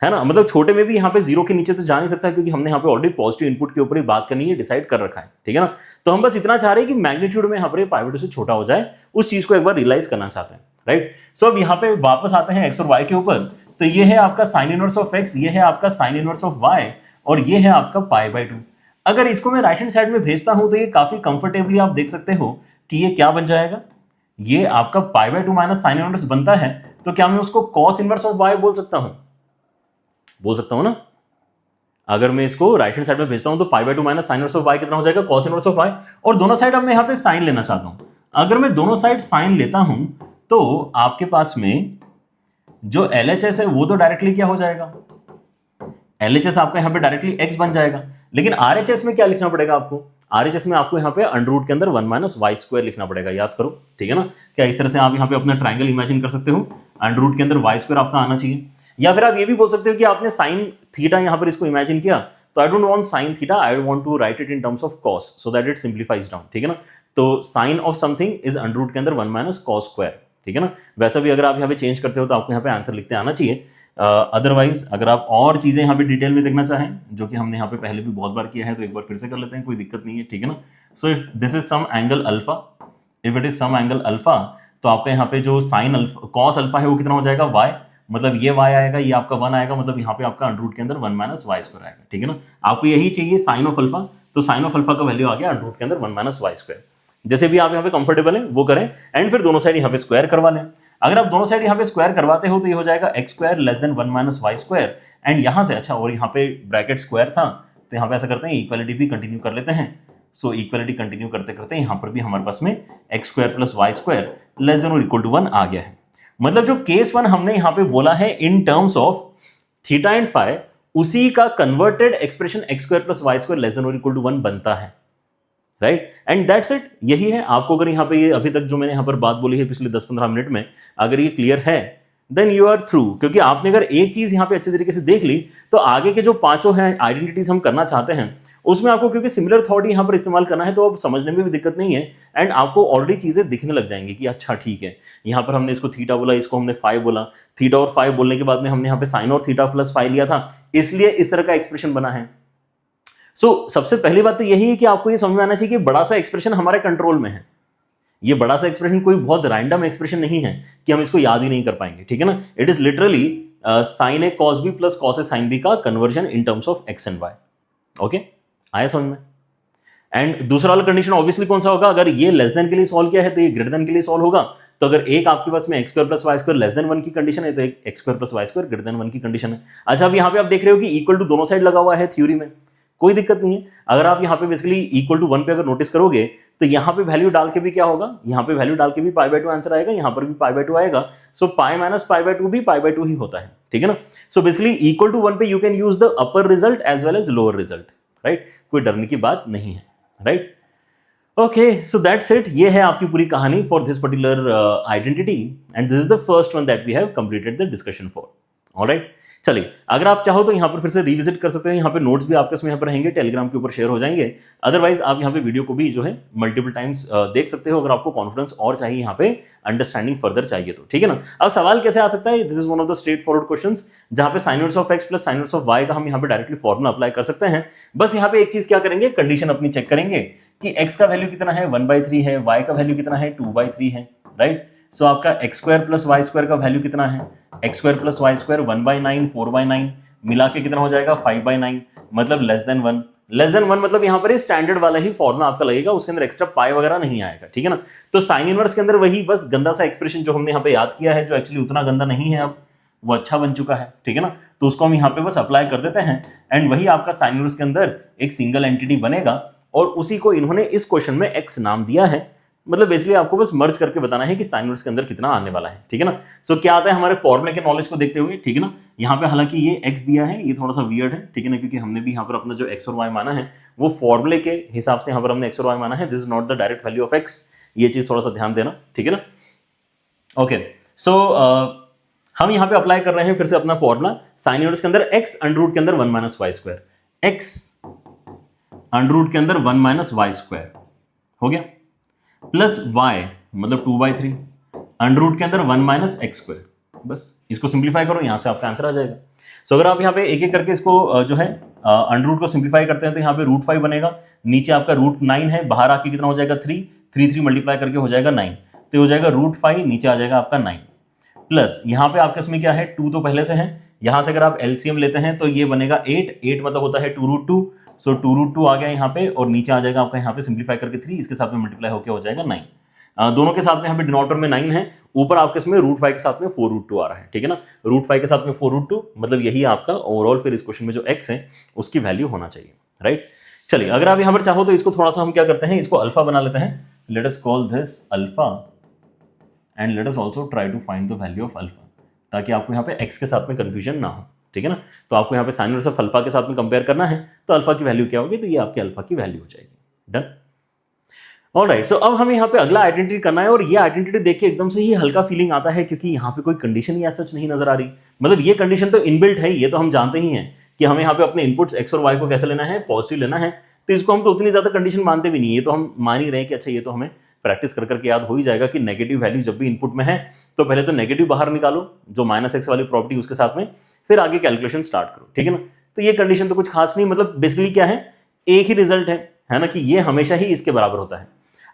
है ना। मतलब छोटे में भी यहाँ पे जीरो के नीचे तो जा नहीं सकता, क्योंकि हमने यहाँ पे ऑलरेडी पॉजिटिव इनपुट के ऊपर ही बात करनी है, डिसाइड कर रखा है, ठीक है ना। तो हम बस इतना चाह रहे हैं कि मैग्नीट्यूड में यहाँ पर पाई बाय 2 से छोटा हो जाए, उस चीज को एक बार रियलाइज करना चाहते हैं, राइट। सो अब यहाँ पे वापस आते हैं एक्स और वाई के ऊपर। तो ये है आपका साइन इनवर्स ऑफ एक्स, ये है आपका साइन इनवर्स ऑफ वाई, और ये है आपका पाई बाय 2। अगर इसको मैं राइट हैंड साइड में भेजता हूं तो ये काफी कंफर्टेबली आप देख सकते हो कि ये क्या बन जाएगा, ये आपका पाई बाय 2 माइनस साइन इनवर्स बनता है। तो क्या मैं उसको कॉस इनवर्स ऑफ वाई बोल सकता हूं ना। अगर मैं इसको राइट हैंड साइड में भेजता हूं तो pi by 2 minus sine inverse of y कितना हो जाएगा, कॉस इनवर्स ऑफ वाई। और दोनों साइड अब मैं यहां पे साइन लेना चाहता हूं। अगर मैं दोनों साइड साइन लेता हूं तो आपके पास में जो LHS है वो तो डायरेक्टली क्या हो जाएगा, LHS आपका यहां पे डायरेक्टली x बन जाएगा। लेकिन RHS में क्या लिखना पड़ेगा आपको, RHS में आपको यहां पे अंडर रूट के अंदर 1 माइनस वाई स्क्वायर लिखना पड़ेगा, याद करो, ठीक है ना। क्या इस तरह से आप यहां पे अपना ट्राइंगल इमेजिन कर सकते हो, अंडर रूट के अंदर वाई स्क्वायर आपका आना चाहिए। या फिर आप ये भी बोल सकते हो कि आपने साइन थीटा यहां पर इसको इमेजिन किया, तो I don't want sine theta, I want to write it in terms of cos so that it simplifies down, ठीक है ना। तो sine of something is under root के अंदर 1 माइनस कॉस स्क्वायर, ठीक है ना। वैसा भी अगर आप यहाँ पे चेंज करते हो तो आपको यहाँ पे आंसर लिखते आना चाहिए। अदरवाइज अगर आप और चीजें यहाँ पे डिटेल में देखना चाहें, जो कि हमने यहाँ पे पहले भी बहुत बार किया है, तो एक बार फिर से कर लेते हैं, कोई दिक्कत नहीं है, ठीक है ना। So if this is some angle alpha, if it is some angle alpha, तो आपका यहाँ पे जो साइन अल्फा कॉस अल्फा है वो कितना हो जाएगा, y, मतलब ये y आएगा, ये आपका 1 आएगा, मतलब यहाँ पे आपका अंडर रूट के अंदर 1 माइनस वाई स्क्वायर आएगा, ठीक है ना। आपको यही चाहिए साइन ऑफ अल्फा, तो साइन ऑफ अल्फा का वैल्यू आ गया अंडर रूट के अंदर 1 माइनस वाई स्क्वायर। जैसे भी आप यहाँ पे कंफर्टेबल है वो करें, एंड फिर दोनों साइड यहाँ पे स्क्वायर करवा लें। अगर आप दोनों साइड यहाँ पे स्क्वायर करवाते हो तो ये हो जाएगा x square less than 1 minus y square, and यहाँ से अच्छा, और यहाँ पे ब्रैकेट स्क्वायर था, तो यहाँ पे ऐसा करते हैं इक्वालिटी भी कंटिन्यू कर लेते हैं। सो इक्वालिटी कंटिन्यू करते करते यहाँ पर भी हमारे पास में x square plus y square less than और इक्वल टू 1 आ गया है। मतलब जो केस वन हमने यहां पे बोला है in terms of theta and phi, उसी का converted expression x square plus y square less than और इक्वल टू 1 बनता है, राइट? एंड दैट्स इट, यही है। आपको अगर यहां पे ये अभी तक जो मैंने यहां पर बात बोली है पिछले 10-15 मिनट में, अगर ये क्लियर है देन यू आर थ्रू। क्योंकि आपने अगर एक चीज यहां पे अच्छे तरीके से देख ली तो आगे के जो पांचों हैं आइडेंटिटीज हम करना चाहते हैं उसमें आपको क्योंकि सिमिलर थॉट यहां पर इस्तेमाल करना है तो अब समझने में भी दिक्कत नहीं है, एंड आपको ऑलरेडी चीजें दिखने लग जाएंगी कि अच्छा ठीक है, यहां पर हमने इसको थीटा बोला, इसको हमने फाई बोला, थीटा और फाई बोलने के बाद में हमने यहां पे साइन और थीटा प्लस फाई लिया था, इसलिए इस तरह का एक्सप्रेशन बना है। सबसे पहली बात तो यही है कि आपको ये समझ में आना चाहिए कि बड़ा सा एक्सप्रेशन हमारे कंट्रोल में है। ये बड़ा सा एक्सप्रेशन कोई बहुत रैंडम एक्सप्रेशन नहीं है कि हम इसको याद ही नहीं कर पाएंगे, ठीक है ना? It is literally sine A cos B plus cos A sine B का conversion in terms of X and Y. Okay, आया समझ में? एंड दूसरा वाला कंडीशन ऑब्वियसली कौन सा होगा? अगर ये लेस देन के लिए सॉल्व किया है तो ये ग्रेटर देन के लिए सॉल्व होगा। तो अगर एक आपके पास में x square plus y square less than 1 की कंडीशन है तो एक x square plus y square greater than 1 की कंडीशन है। अच्छा, अब यहां पे आप देख रहे हो कि इक्वल टू दोनों साइड लगा हुआ है थ्योरी में, कोई दिक्कत नहीं है। अगर आप यहाँ पे बेसिकली इक्वल टू 1 पे अगर नोटिस करोगे तो यहाँ पे वैल्यू डाल के भी क्या होगा, यहाँ पे वैल्यू डाल के भी पाई बाय 2 आंसर आएगा, यहाँ पर भी पाई बाय 2 आएगा। सो पाई माइनस पाई बाय 2 भी पाई बाय 2 ही होता है, ठीक है ना? सो बेसिकली इक्वल टू 1 पे you can use the upper result as well as lower result, right? कोई डरने की बात नहीं है, right? Okay, so that's it. ये है आपकी पूरी कहानी for this particular identity and this is the first one that we have completed the discussion for. Alright, चलिए, अगर आप चाहो तो यहाँ पर फिर से रिविजिट कर सकते हैं। यहाँ पे नोट्स भी आपके यहाँ पर रहेंगे, टेलीग्राम के ऊपर शेयर हो जाएंगे। अदरवाइज आप यहाँ पे वीडियो को भी जो है मल्टीपल टाइम्स देख सकते हो अगर आपको कॉन्फिडेंस और चाहिए, यहाँ पे अंडरस्टैंडिंग फर्दर चाहिए तो, ठीक है ना? अब सवाल कैसे आ सकता है? This is one of the straightforward questions जहाँ पे sine inverse of x plus sine inverse of y का हम यहाँ पे डायरेक्टली फॉर्मुला अप्लाई कर सकते हैं। बस यहाँ पे एक चीज क्या करेंगे, कंडीशन अपनी चेक करेंगे कि एक्स का वैल्यू कितना है 1/3 है, वाई का वैल्यू कितना है 2/3 है, राइट? सो आपका x square plus y square का वैल्यू कितना है, x square plus y square 1/9 4/9 मिला के कितना हो जाएगा 5/9, मतलब लेस देन 1। लेस देन 1 मतलब यहाँ पर स्टैंडर्ड वाला ही फॉर्मुला आपका लगेगा, उसके अंदर एक्स्ट्रा पाई वगैरह नहीं आएगा, ठीक है ना? तो साइन इनवर्स के अंदर वही बस गंदा सा एक्सप्रेशन जो हमने यहाँ पे याद किया है, जो एक्चुअली उतना गंदा नहीं है, अब वो अच्छा बन चुका है, ठीक है ना? तो उसको हम यहाँ पे बस अप्लाई कर देते हैं एंड वही आपका साइन इनवर्स के अंदर एक सिंगल एंटिटी बनेगा और उसी को इन्होंने इस क्वेश्चन में एक्स नाम दिया है। मतलब बेसिकली आपको बस मर्ज करके बताना है कि साइन इनवर्स के अंदर कितना आने वाला है, ठीक है ना? सो क्या आता है हमारे फॉर्मूले के नॉलेज को देखते हुए, ठीक है ना? यहाँ पे हालांकि ये एक्स दिया है, ये थोड़ा सा वियर्ड है, ठीक है ना? क्योंकि हमने भी यहाँ पर अपना जो एक्स और वाई माना है वो फॉर्मूले के हिसाब से यहाँ पर हमने एक्स और वाई माना है। This is not the direct value of x, ये चीज थोड़ा सा ध्यान देना, ठीक है ना? ओके, सो हम यहाँ पे अप्लाई कर रहे हैं फिर से अपना फॉर्मूला। साइन इनवर्स के अंदर एक्स अंडर रूट के अंदर 1 minus y square, x under root के अंदर 1 माइनस वाई स्क्वायर हो गया, प्लस y मतलब 2/3 अंडर रूट के अंदर 1 माइनस एक्स स्क्वायर। बस इसको सिंप्लीफाई करो, यहां से आपका आंसर आ जाएगा। सो अगर आप यहाँ पे एक एक करके इसको जो है अंडर रूट को सिंप्लीफाई करते हैं तो यहाँ पे √5 बनेगा, नीचे आपका √9 है, बाहर आके कितना हो जाएगा 3 मल्टीप्लाई करके हो जाएगा 9, तो हो जाएगा √5, नीचे आ जाएगा आपका 9, प्लस यहाँ पे आपके इसमें क्या है 2 तो पहले से है, यहाँ से अगर आप एलसीएम लेते हैं तो ये बनेगा 8 मतलब होता है 2√2, सो 2√2 आ गया यहाँ पे और नीचे आ जाएगा आपका यहाँ पे सिंप्लीफाई करके 3, इसके साथ में मल्टीप्लाई होकर हो जाएगा 9। दोनों के साथ में यहाँ पे डिनोमिनेटर में 9 है, ऊपर आपके इसमें √5 के साथ में 4√2 आ रहा है, ठीक है ना? √5 के साथ में 4√2 मतलब यही आपका ओवरऑल फिर इस क्वेश्चन में जो x है उसकी वैल्यू होना चाहिए, राइट? चलिए, अगर आप यहाँ पर चाहो तो इसको थोड़ा सा हम क्या करते हैं, इसको अल्फा बना लेते हैं। Let us call this alpha and let us also try to find the value of alpha, ताकि आपको यहाँ पे x के साथ में कंफ्यूजन ना हो, ठीक है ना? तो आपको यहाँ पे साइन इनवर्स ऑफ अल्फा के साथ में कंपेयर करना है, तो अल्फा की वैल्यू क्या होगी, तो ये आपकी अल्फा की वैल्यू हो जाएगी। Done, alright. सो अब हमें यहाँ पे अगला आइडेंटिटी करना है और ये आइडेंटिटी देख के एकदम से ही हल्का फीलिंग आता है क्योंकि यहाँ पे कोई कंडीशन ही सच नहीं नजर आ रही। मतलब ये कंडीशन तो इनबिल्ट है, ये तो हम जानते ही हैं कि हमें यहाँ पे अपने इनपुट्स एक्स और वाई को कैसे लेना है, पॉजिटिव लेना है, तो इसको हम तो उतनी ज्यादा कंडीशन मानते भी नहीं, ये तो हम मान ही रहे हैं कि अच्छा ये तो हमें प्रैक्टिस कर करके याद हो ही जाएगा कि नेगेटिव वैल्यू जब भी इनपुट में है तो पहले तो नेगेटिव बाहर निकालो जो -x वाली प्रॉपर्टी उसके साथ में, फिर आगे कैलकुलेशन स्टार्ट करो, ठीक है ना? तो ये कंडीशन तो कुछ खास नहीं, मतलब बेसिकली क्या है, एक ही रिजल्ट है ना, कि ये हमेशा ही इसके बराबर होता है।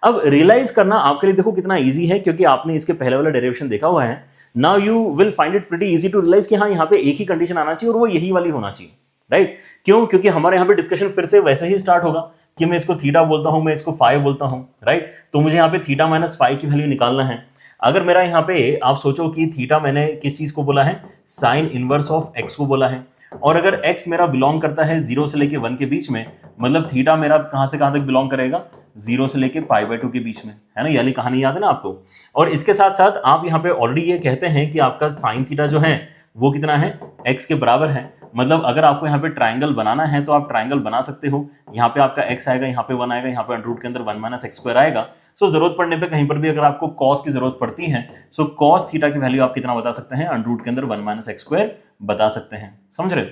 अब रियलाइज करना आपके लिए देखो कितना इजी है, क्योंकि आपने इसके पहले वाला डेरिवेशन देखा हुआ है। Now you will find it pretty easy to realise कि हाँ यहाँ पे एक ही कंडीशन आना चाहिए और वो यही वाली होना चाहिए, राइट? क्यों? क्योंकि हमारे यहाँ पे डिस्कशन फिर से वैसे ही स्टार्ट होगा कि मैं इसको थीटा बोलता हूं, मैं इसको फाई बोलता हूं, राइट? तो मुझे यहाँ पे थीटा माइनस फाई की वैल्यू निकालना है। अगर मेरा यहाँ पे आप सोचो कि थीटा मैंने किस चीज को बोला है, साइन इनवर्स ऑफ एक्स को बोला है, और अगर x मेरा बिलोंग करता है 0 से लेके 1 के बीच में, मतलब थीटा मेरा कहां से कहां तक बिलोंग करेगा, 0 से लेके π/2 के बीच में, है ना, ये वाली कहानी याद है ना आपको। और इसके साथ साथ आप यहाँ पे ऑलरेडी ये कहते हैं कि आपका साइन थीटा जो है वो कितना है, x के बराबर है। मतलब अगर आपको यहाँ पे ट्राइंगल बनाना है तो आप ट्राइंगल बना सकते हो। यहाँ पे आपका x आएगा, यहाँ पे 1 आएगा, यहाँ पे अंडर रूट के अंदर 1 - x² आएगा। सो जरूरत पड़ने पे कहीं पर भी अगर आपको cos की जरूरत पड़ती है, सो cos थीटा की वैल्यू आप कितना बता सकते हैं, अंडर रूट के अंदर 1 - x² बता सकते हैं। समझ रहे?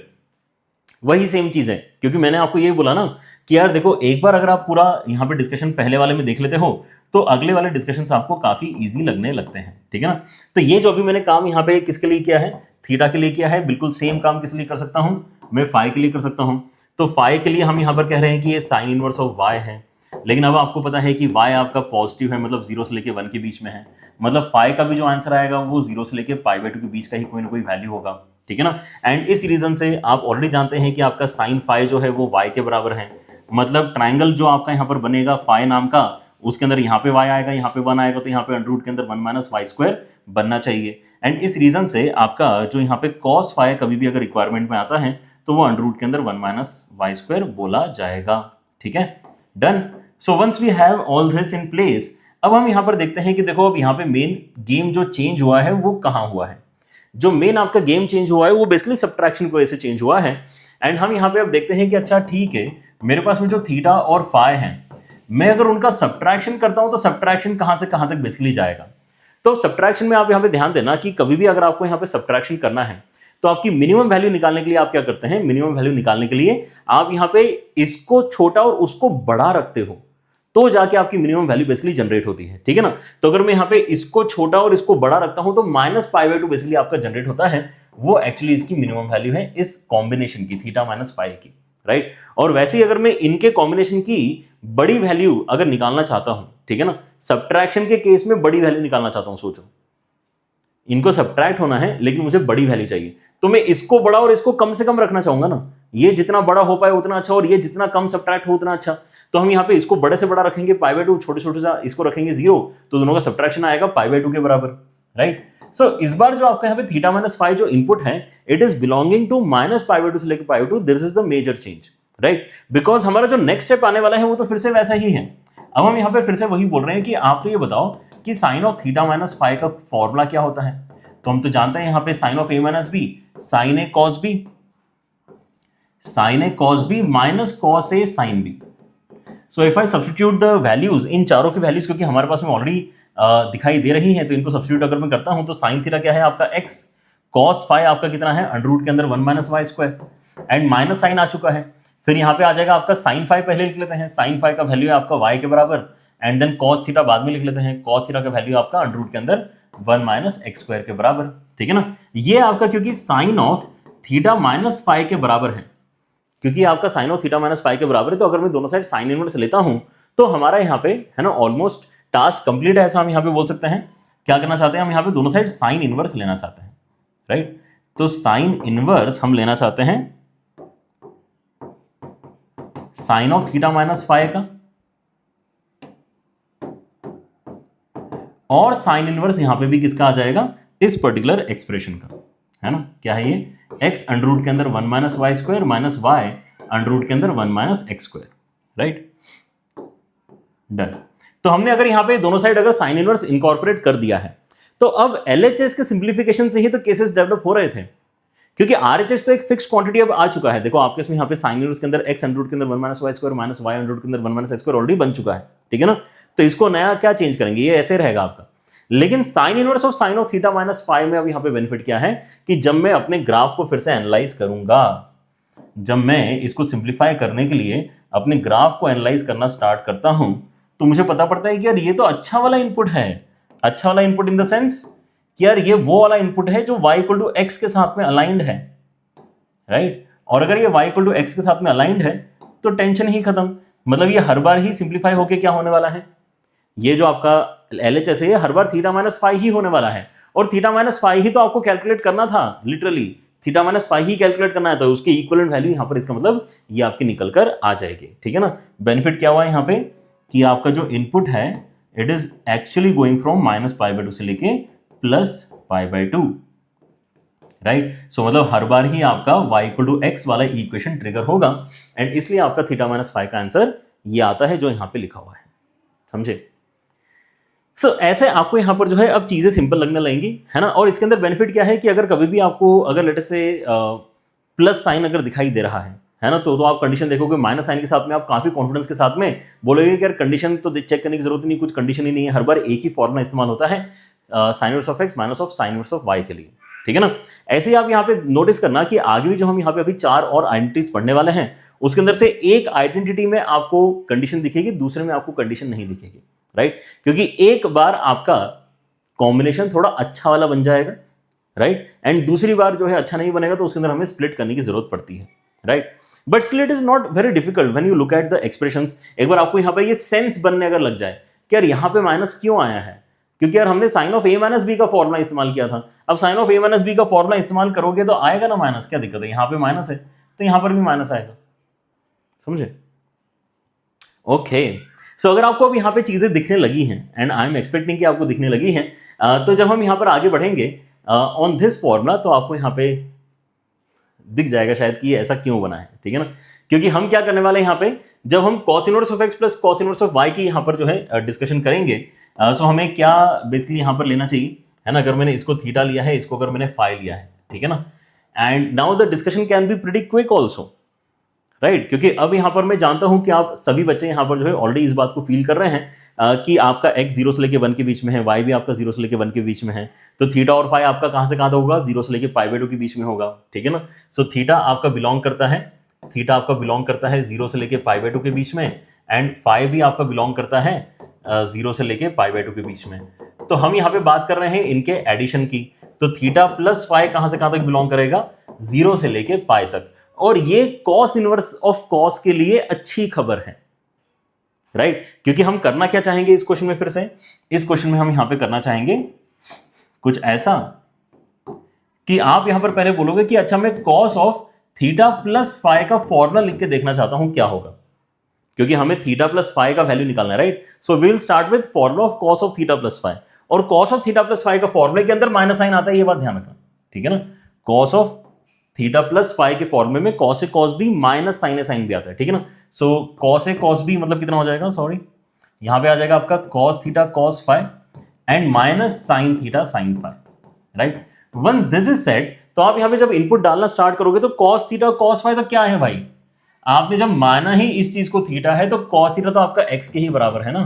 वही सेम चीज है, क्योंकि मैंने आपको ये बोला ना कि यार देखो, एक बार अगर आप पूरा यहाँ पे डिस्कशन पहले वाले में देख लेते हो तो अगले वाले डिस्कशन आपको काफी इजी लगने लगते हैं, ठीक है ना। तो ये जो अभी मैंने काम यहाँ पे किसके लिए किया है, थीटा के लिए किया है। बिल्कुल सेम काम किस लिए कर सकता हूँ, मैं फाई के लिए कर सकता हूँ। तो फाई के लिए हम यहाँ पर कह रहे हैं कि ये साइन इनवर्स ऑफ वाई है, लेकिन अब आपको पता है कि y आपका पॉजिटिव है, मतलब 0 से लेके 1 के बीच में है। मतलब फाई का भी जो आंसर आएगा वो 0 से लेके π/2 के बीच का ही कोई ना कोई वैल्यू होगा, ठीक है ना। एंड इस रीजन से आप ऑलरेडी जानते हैं कि आपका साइन फाई जो है वो y के बराबर है। मतलब ट्राइंगल जो आपका यहाँ पर बनेगा फाई नाम का, उसके अंदर यहाँ पे y आएगा, यहाँ पे 1 आएगा, तो यहाँ पे अंडर रूट के अंदर 1 - y² बनना चाहिए। एंड इस रीजन से आपका जो यहाँ पे cos फाई कभी भी अगर रिक्वायरमेंट में आता है तो वो अंडर रूट के अंदर 1 - y² बोला जाएगा, ठीक है, done. So once we have all this in place, अब हम यहाँ पर देखते हैं कि देखो अब यहाँ पे मेन गेम जो चेंज हुआ है वो कहाँ हुआ है। जो मेन आपका गेम चेंज हुआ है वो बेसिकली सब्ट्रैक्शन की वजह से चेंज हुआ है। एंड हम यहाँ पे अब देखते हैं कि अच्छा ठीक है, मेरे पास में जो थीटा और फाई है, मैं अगर उनका सब्ट्रैक्शन करता हूं तो सब्ट्रैक्शन कहां से कहां तक बेसिकली जाएगा। तो सब्ट्रैक्शन में आप यहाँ पे ध्यान देना कि कभी भी अगर आपको यहाँ पे सब्ट्रैक्शन करना है तो आपकी मिनिमम वैल्यू निकालने के लिए आप क्या करते हैं, मिनिमम वैल्यू निकालने के लिए आप यहाँ पे इसको छोटा और उसको बड़ा रखते हो तो जाके आपकी मिनिमम वैल्यू बेसिकली जनरेट होती है, ठीक है ना। तो अगर मैं यहाँ पे इसको छोटा और इसको बड़ा रखता हूं तो -π/2 बेसिकली आपका जनरेट होता है, वो एक्चुअली इसकी मिनिमम वैल्यू है इस कॉम्बिनेशन की थीटा - फाई की, राइट। और वैसे ही अगर मैं इनके कॉम्बिनेशन की बड़ी वैल्यू अगर निकालना चाहता हूं, ठीक है ना, सब्ट्रैक्शन के केस में बड़ी वैल्यू निकालना चाहता हूं, सोचो इनको सब्ट्रैक्ट होना है लेकिन मुझे बड़ी वैल्यू चाहिए, तो मैं इसको बड़ा और इसको कम से कम रखना चाहूंगा ना। ये जितना बड़ा हो पाए उतना अच्छा और ये जितना कम सब्ट्रैक्ट हो उतना अच्छा। तो हम यहाँ पे इसको बड़े से बड़ा रखेंगे π/2, छोटे छोटे सा इसको रखेंगे 0, तो दोनों का सब्ट्रैक्शन आएगा π/2 के बराबर, राइट। सो इस बार जो आपका यहाँ पे थीटा - फाई जो इनपुट है, इट इज बिलोंगिंग टू -π/2 से लेकर π/2, this is the major change, right. Because हमारा जो नेक्स्ट स्टेप आने वाला है वो तो फिर से वैसा ही है। अब हम यहाँ पे फिर से वही बोल रहे हैं कि आप तो ये बताओ कि साइन ऑफ थीटा - फाई का फॉर्मूला क्या होता है। तो हम तो जानते हैं यहाँ पे sine of a - b sine a cos b, sine a cos b minus cos a sin b। So if I substitute the values, इन चारों की वैल्यूज क्योंकि हमारे पास में ऑलरेडी दिखाई दे रही हैं, तो इनको सब्स्टिट्यूट अगर मैं करता हूं तो साइन थीटा क्या है आपका x, cos फाई आपका कितना है अंडर रूट के अंदर 1 - y², एंड माइनस साइन आ चुका है। फिर यहाँ पे आ जाएगा आपका साइन फाई, पहले लिख लेते हैं, साइन फाई का वैल्यू है आपका y के बराबर, एंड देन cos थीटा बाद में लिख लेते हैं, cos थीटा का वैल्यू आपका अंडर रूट के अंदर 1 - x² के बराबर, ठीक है ना। ये आपका क्योंकि साइन ऑफ थीटा - फाई के बराबर है, क्योंकि आपका साइन ऑफ थीटा - फाई के बराबर है, तो अगर मैं दोनों साइड साइन इनवर्स लेता हूं तो हमारा यहाँ पे है ना ऑलमोस्ट टास्क कंप्लीट है, ऐसा हम यहाँ पे बोल सकते हैं। क्या करना चाहते हैं हम यहाँ पे दोनों साइड साइन इनवर्स लेना चाहते हैं, राइट। तो साइन इनवर्स हम लेना चाहते हैं साइन ऑफ थीटा - फाई का, और साइन इनवर्स यहां पे भी किसका आ जाएगा, इस पर्टिकुलर एक्सप्रेशन का, है ना। क्या है ये, x अंडर रूट के अंदर 1 - y² minus y under root के अंदर 1 - x², राइट, डन। तो हमने अगर यहां पे दोनों साइड अगर साइन इनवर्स इनकॉर्पोरेट कर दिया है, तो अब LHS के सिंप्लीफिकेशन से ही तो केसेस डेवलप हो रहे थे, क्योंकि RHS तो एक फिक्स क्वांटिटी अब आ चुका है। देखो आपके इसमें यहाँ पे साइन इनवर्स के अंदर x अंडर रूट के अंदर 1 - y² minus y under root के अंदर 1 - x² ऑलरेडी बन चुका है, ठीक है ना। तो इसको नया क्या चेंज करेंगे, ये ऐसे रहेगा आपका। लेकिन sine inverse of sine of theta - phi में अब यहाँ पे बेनिफिट क्या है कि जब मैं अपने ग्राफ को फिर से एनालाइज करूंगा, जब मैं इसको सिंप्लीफाई करने के लिए अपने ग्राफ को एनालाइज करना स्टार्ट करता हूं, तो मुझे पता पड़ता है कि यार ये तो अच्छा वाला इनपुट है। अच्छा वाला इनपुट इन द सेंस कि यार ये वो वाला इनपुट है जो y = x के साथ में अलाइंड है, राइट। और अगर ये y = x के साथ में अलाइंड है तो टेंशन ही खत्म। मतलब ये हर बार ही सिंप्लीफाई होके क्या होने वाला है, ये जो आपका LHS है हर बार थीटा - फाई ही होने वाला है। और थीटा - फाई ही तो आपको कैलकुलेट करना था, लिटरली थीटा - फाई ही कैलकुलेट करना है, तो उसकी इक्विवेलेंट वैल्यू यहाँ पर इसका मतलब ये आपकी निकल कर आ जाएगी, ठीक है ना। बेनिफिट क्या हुआ यहाँ पे कि आपका जो इनपुट है it is actually going from -π/2 से लेके +π/2, राइट। सो मतलब हर बार ही आपका y = x वाला इक्वेशन ट्रिगर होगा, एंड इसलिए आपका थीटा - फाई का आंसर ये आता है जो यहाँ पे लिखा हुआ है। समझे? ऐसे आपको यहाँ पर जो है अब चीजें सिंपल लगने लगेंगी, है ना। और इसके अंदर बेनिफिट क्या है कि अगर कभी भी आपको अगर लेटर से प्लस साइन अगर दिखाई दे रहा है ना, तो आप कंडीशन देखोगे माइनस साइन के साथ में आप काफी कॉन्फिडेंस के साथ में बोलोगे कि यार कंडीशन तो चेक करने की जरूरत नहीं, कुछ कंडीशन ही नहीं है, हर बार एक ही फॉर्मूला इस्तेमाल होता है sine inverse of x minus of sine inverse of y के लिए, ठीक है ना। ऐसे ही आप यहाँ पे नोटिस करना कि आगे भी जो हम यहाँ पे अभी 4 और आइडेंटिटीज पढ़ने वाले हैं, उसके अंदर से एक आइडेंटिटी में आपको कंडीशन दिखेगी, दूसरे में आपको कंडीशन नहीं दिखेगी, राइट। क्योंकि एक बार आपका कॉम्बिनेशन थोड़ा अच्छा वाला बन जाएगा, राइट, एंड दूसरी बार जो है अच्छा नहीं बनेगा, तो उसके अंदर हमें स्प्लिट करने की जरूरत पड़ती है, right. But still it is not very difficult when you look at the expressions. एक बार आपको यहाँ पे ये सेंस बनने अगर लग जाए कि यार यहाँ पे माइनस क्यों आया है, क्योंकि यार हमने sine of A minus B का फॉर्मूला इस्तेमाल किया था। अब sine of A minus B का फॉर्मूला इस्तेमाल करोगे तो आएगा ना माइनस, क्या दिक्कत है, यहाँ पे माइनस है तो यहाँ पर भी माइनस आएगा, समझे? ओके, सो अगर आपको अब यहाँ पे चीजें दिखने लगी हैं, एंड आई एम एक्सपेक्टिंग कि आपको दिखने लगी हैं, तो जब हम यहाँ पर आगे बढ़ेंगे ऑन दिस फॉर्मूला, तो आपको यहाँ पे दिख जाएगा शायद कि ये ऐसा क्यों बना है, ठीक है ना। क्योंकि हम क्या करने वाले हैं यहाँ पे, जब हम cos inverse of x plus cos inverse of y की यहाँ पर जो है डिस्कशन करेंगे, सो हमें क्या बेसिकली यहाँ पर लेना चाहिए, है ना। अगर मैंने इसको थीटा लिया है, इसको अगर मैंने फाई लिया है, ठीक है ना, and now the discussion can be pretty quick also, right. क्योंकि अब यहाँ पर मैं जानता हूं कि आप सभी बच्चे यहाँ पर जो है ऑलरेडी इस बात को फील कर रहे हैं कि आपका x 0 से लेके 1 के बीच में है, y भी आपका 0 से लेके 1 के बीच में है, तो थीटा और फाई आपका कहां से कहां तक होगा, 0 से लेके π/2 के बीच में होगा, ठीक है ना। सो थीटा आपका बिलोंग करता है 0 से लेके π/2 के बीच में, एंड फाई भी आपका बिलोंग करता है 0 से लेके π/2 के बीच में। तो हम यहाँ पे बात कर रहे हैं इनके एडिशन की, तो थीटा प्लस फाई कहां से कहां तक बिलोंग करेगा, 0 से लेके पाई तक। और ये cos इनवर्स ऑफ cos के लिए अच्छी खबर है, राइट। क्योंकि हम करना क्या चाहेंगे इस क्वेश्चन में, फिर से इस क्वेश्चन में हम यहां पे करना चाहेंगे कुछ ऐसा कि आप यहां पर पहले बोलोगे कि अच्छा मैं cos of theta plus phi का फॉर्मूला लिख के देखना चाहता हूं क्या होगा, क्योंकि हमें थीटा प्लस फाई का वैल्यू निकालना है, right. So we will start with formula of cos of theta plus phi, और cos of theta plus phi का फॉर्मूले के अंदर माइनस साइन आता है, ये बात ध्यान रखना, ठीक है ना। cos of theta plus phi के फॉर्मूले में cos A cos B minus sine A sine भी आता है, ठीक है ना। So cos A cos B मतलब कितना हो जाएगा, सॉरी यहां पे आ जाएगा आपका cos theta cos phi and minus sine theta sine phi, right. Once this is set, तो आप यहां पे जब इनपुट डालना स्टार्ट करोगे तो cos थीटा cos फाई तो क्या है भाई, आपने जब माना ही इस चीज को थीटा है, तो cos थीटा तो आपका x के ही बराबर है ना,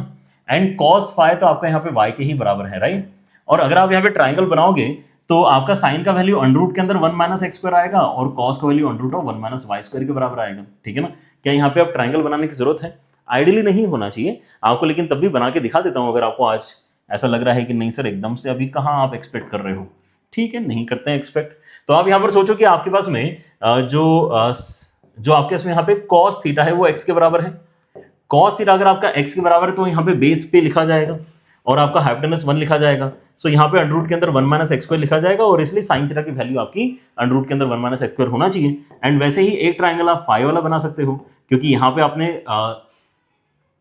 एंड cos फाई तो आपका यहाँ पे y के ही बराबर है, राइट। और अगर आप यहाँ पे ट्राइंगल बनाओगे तो आपका साइन का वैल्यू अंडर रूट के अंदर 1 माइनस एक्स स्क्वायर आएगा, और cos का value under root of 1 minus y square के बराबर आएगा, ठीक है ना। क्या यहाँ पे आप ट्राइंगल बनाने की जरूरत है, आइडियली नहीं होना चाहिए आपको, लेकिन तब भी बना के दिखा देता हूं अगर आपको आज ऐसा लग रहा है कि नहीं सर एकदम से अभी कहाँ आप एक्सपेक्ट कर रहे हो, ठीक है, नहीं करते हैं एक्सपेक्ट। तो आप यहाँ पर सोचो कि आपके पास में जो आपके इसमें यहाँ पे cos थीटा है वो x के बराबर है। cos थीटा अगर आपका x के बराबर है तो यहाँ पे बेस पे लिखा जाएगा और आपका हाइपोटेनस 1 लिखा जाएगा। सो यहाँ पे अंडर रूट के अंदर 1 माइनस एक्स स्क्वायर लिखा जाएगा, और इसलिए साइन थीटा की वैल्यू आपकी अंडर रूट के अंदर 1 माइनस एक्स स्क्वायर होना चाहिए। एंड वैसे ही एक ट्राइंगल आप फाई वाला बना सकते हो, क्योंकि यहाँ पे आपने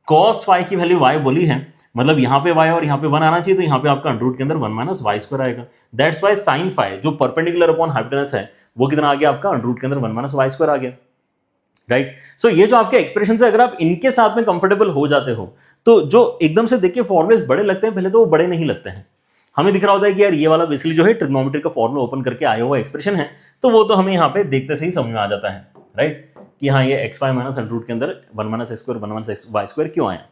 cos फाई की वैल्यू y बोली है, मतलब यहाँ पे y और यहाँ पे 1 आना चाहिए, तो यहाँ पे आपका अंडर रूट के अंदर 1 माइनस वाई स्क्वायर आएगा। दैट्स वाई साइन फाई जो परपेंडिकुलर अपॉन हाइपोटेनस है वो कितना आ गया आपका अंडर रूट के अंदर 1 माइनस वाई स्क्वायर आ गया, राइट। सो ये जो आपके एक्सप्रेशन है, अगर आप इनके साथ में कंफर्टेबल हो जाते हो तो जो एकदम से देखिए फॉर्मुलेस बड़े लगते हैं, पहले तो वो बड़े नहीं लगते हैं, हमें दिख रहा होता है कि यार ये वाला बेसिकली जो है ट्रिग्नोमेट्री का फॉर्मूला ओपन करके आया हुआ एक्सप्रेशन है, तो वो तो हमें यहाँ पे देखते से ही समझ में आ जाता है, राइट, कि हाँ ये x y minus under root के अंदर 1 minus x square 1 minus y square क्यों आया।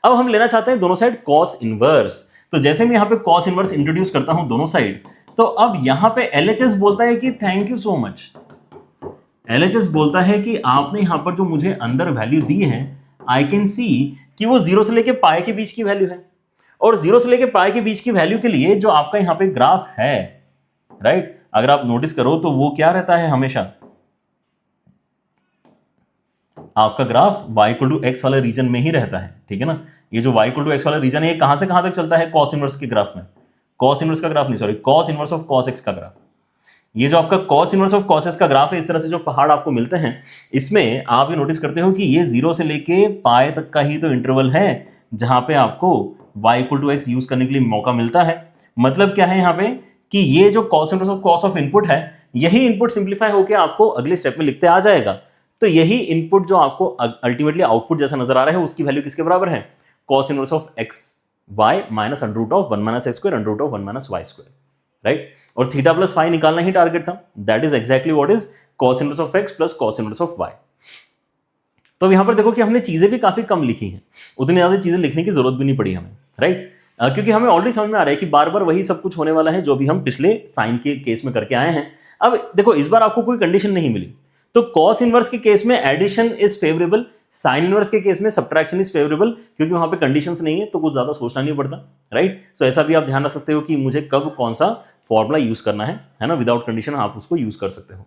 अब हम लेना चाहते हैं दोनों साइड cos इनवर्स, तो जैसे मैं यहाँ पे cos इनवर्स इंट्रोड्यूस करता हूं दोनों साइड, तो अब यहाँ पे LHS बोलता है कि thank you so much, LHS बोलता है कि आपने यहाँ पर जो मुझे अंदर वैल्यू दी है, आई कैन सी कि वो 0 से लेके पाई के बीच की वैल्यू है, और 0 से लेके पाई के बीच की वैल्यू के लिए जो आपका यहाँ पे ग्राफ है, राइट, अगर आप नोटिस करो तो वो क्या रहता है, हमेशा आपका graph y equal to x वाले रीजन में ही रहता है, ठीक है ना। ये जो y इक्वल टू एक्स वाला रीजन है, ये कहां से कहां तक चलता है, cos इनवर्स के ग्राफ में, cos इनवर्स का ग्राफ नहीं, sorry cos inverse of cos x का ग्राफ। ये जो आपका cos inverse of cos x का ग्राफ है, इस तरह से जो पहाड़ आपको मिलते हैं, इसमें आप ये नोटिस करते हो कि ये 0 से लेके पाई तक का ही तो इंटरवल है जहां पे आपको y equal to x use करने के लिए मौका मिलता है। मतलब क्या है यहाँ पे कि ये जो cos inverse of cos of input है, यही इनपुट सिंप्लीफाई होकर आपको अगले स्टेप में लिखते आ जाएगा। तो यही इनपुट जो आपको अल्टीमेटली आउटपुट जैसा नजर आ रहा है, उसकी वैल्यू किसके बराबर है, cos inverse of x y minus under root of 1 minus x square under root of 1 minus y square, right. और थीटा प्लस फाई निकालना ही टारगेट था, that is exactly what is cos inverse of x plus cos inverse of y. तो यहां पर देखो कि हमने चीजें भी काफी कम लिखी हैं, उतनी ज्यादा चीजें लिखने की जरूरत भी नहीं पड़ी हमें, राइट। क्योंकि हमें ऑलरेडी समझ में आ रहा है कि बार बार वही सब कुछ होने वाला है जो भी हम पिछले साइन के केस में करके आए हैं। अब देखो इस बार आपको कोई कंडीशन नहीं मिली, तो cos इनवर्स के केस में addition is favourable, sine inverse के केस में सब्ट्रैक्शन इज फेवरेबल, क्योंकि वहां पे कंडीशंस नहीं है तो कुछ ज्यादा सोचना नहीं पड़ता, राइट। सो ऐसा भी आप ध्यान रख सकते हो कि मुझे कब कौन सा फॉर्मूला यूज करना है ना, विदाउट कंडीशन आप उसको यूज कर सकते हो।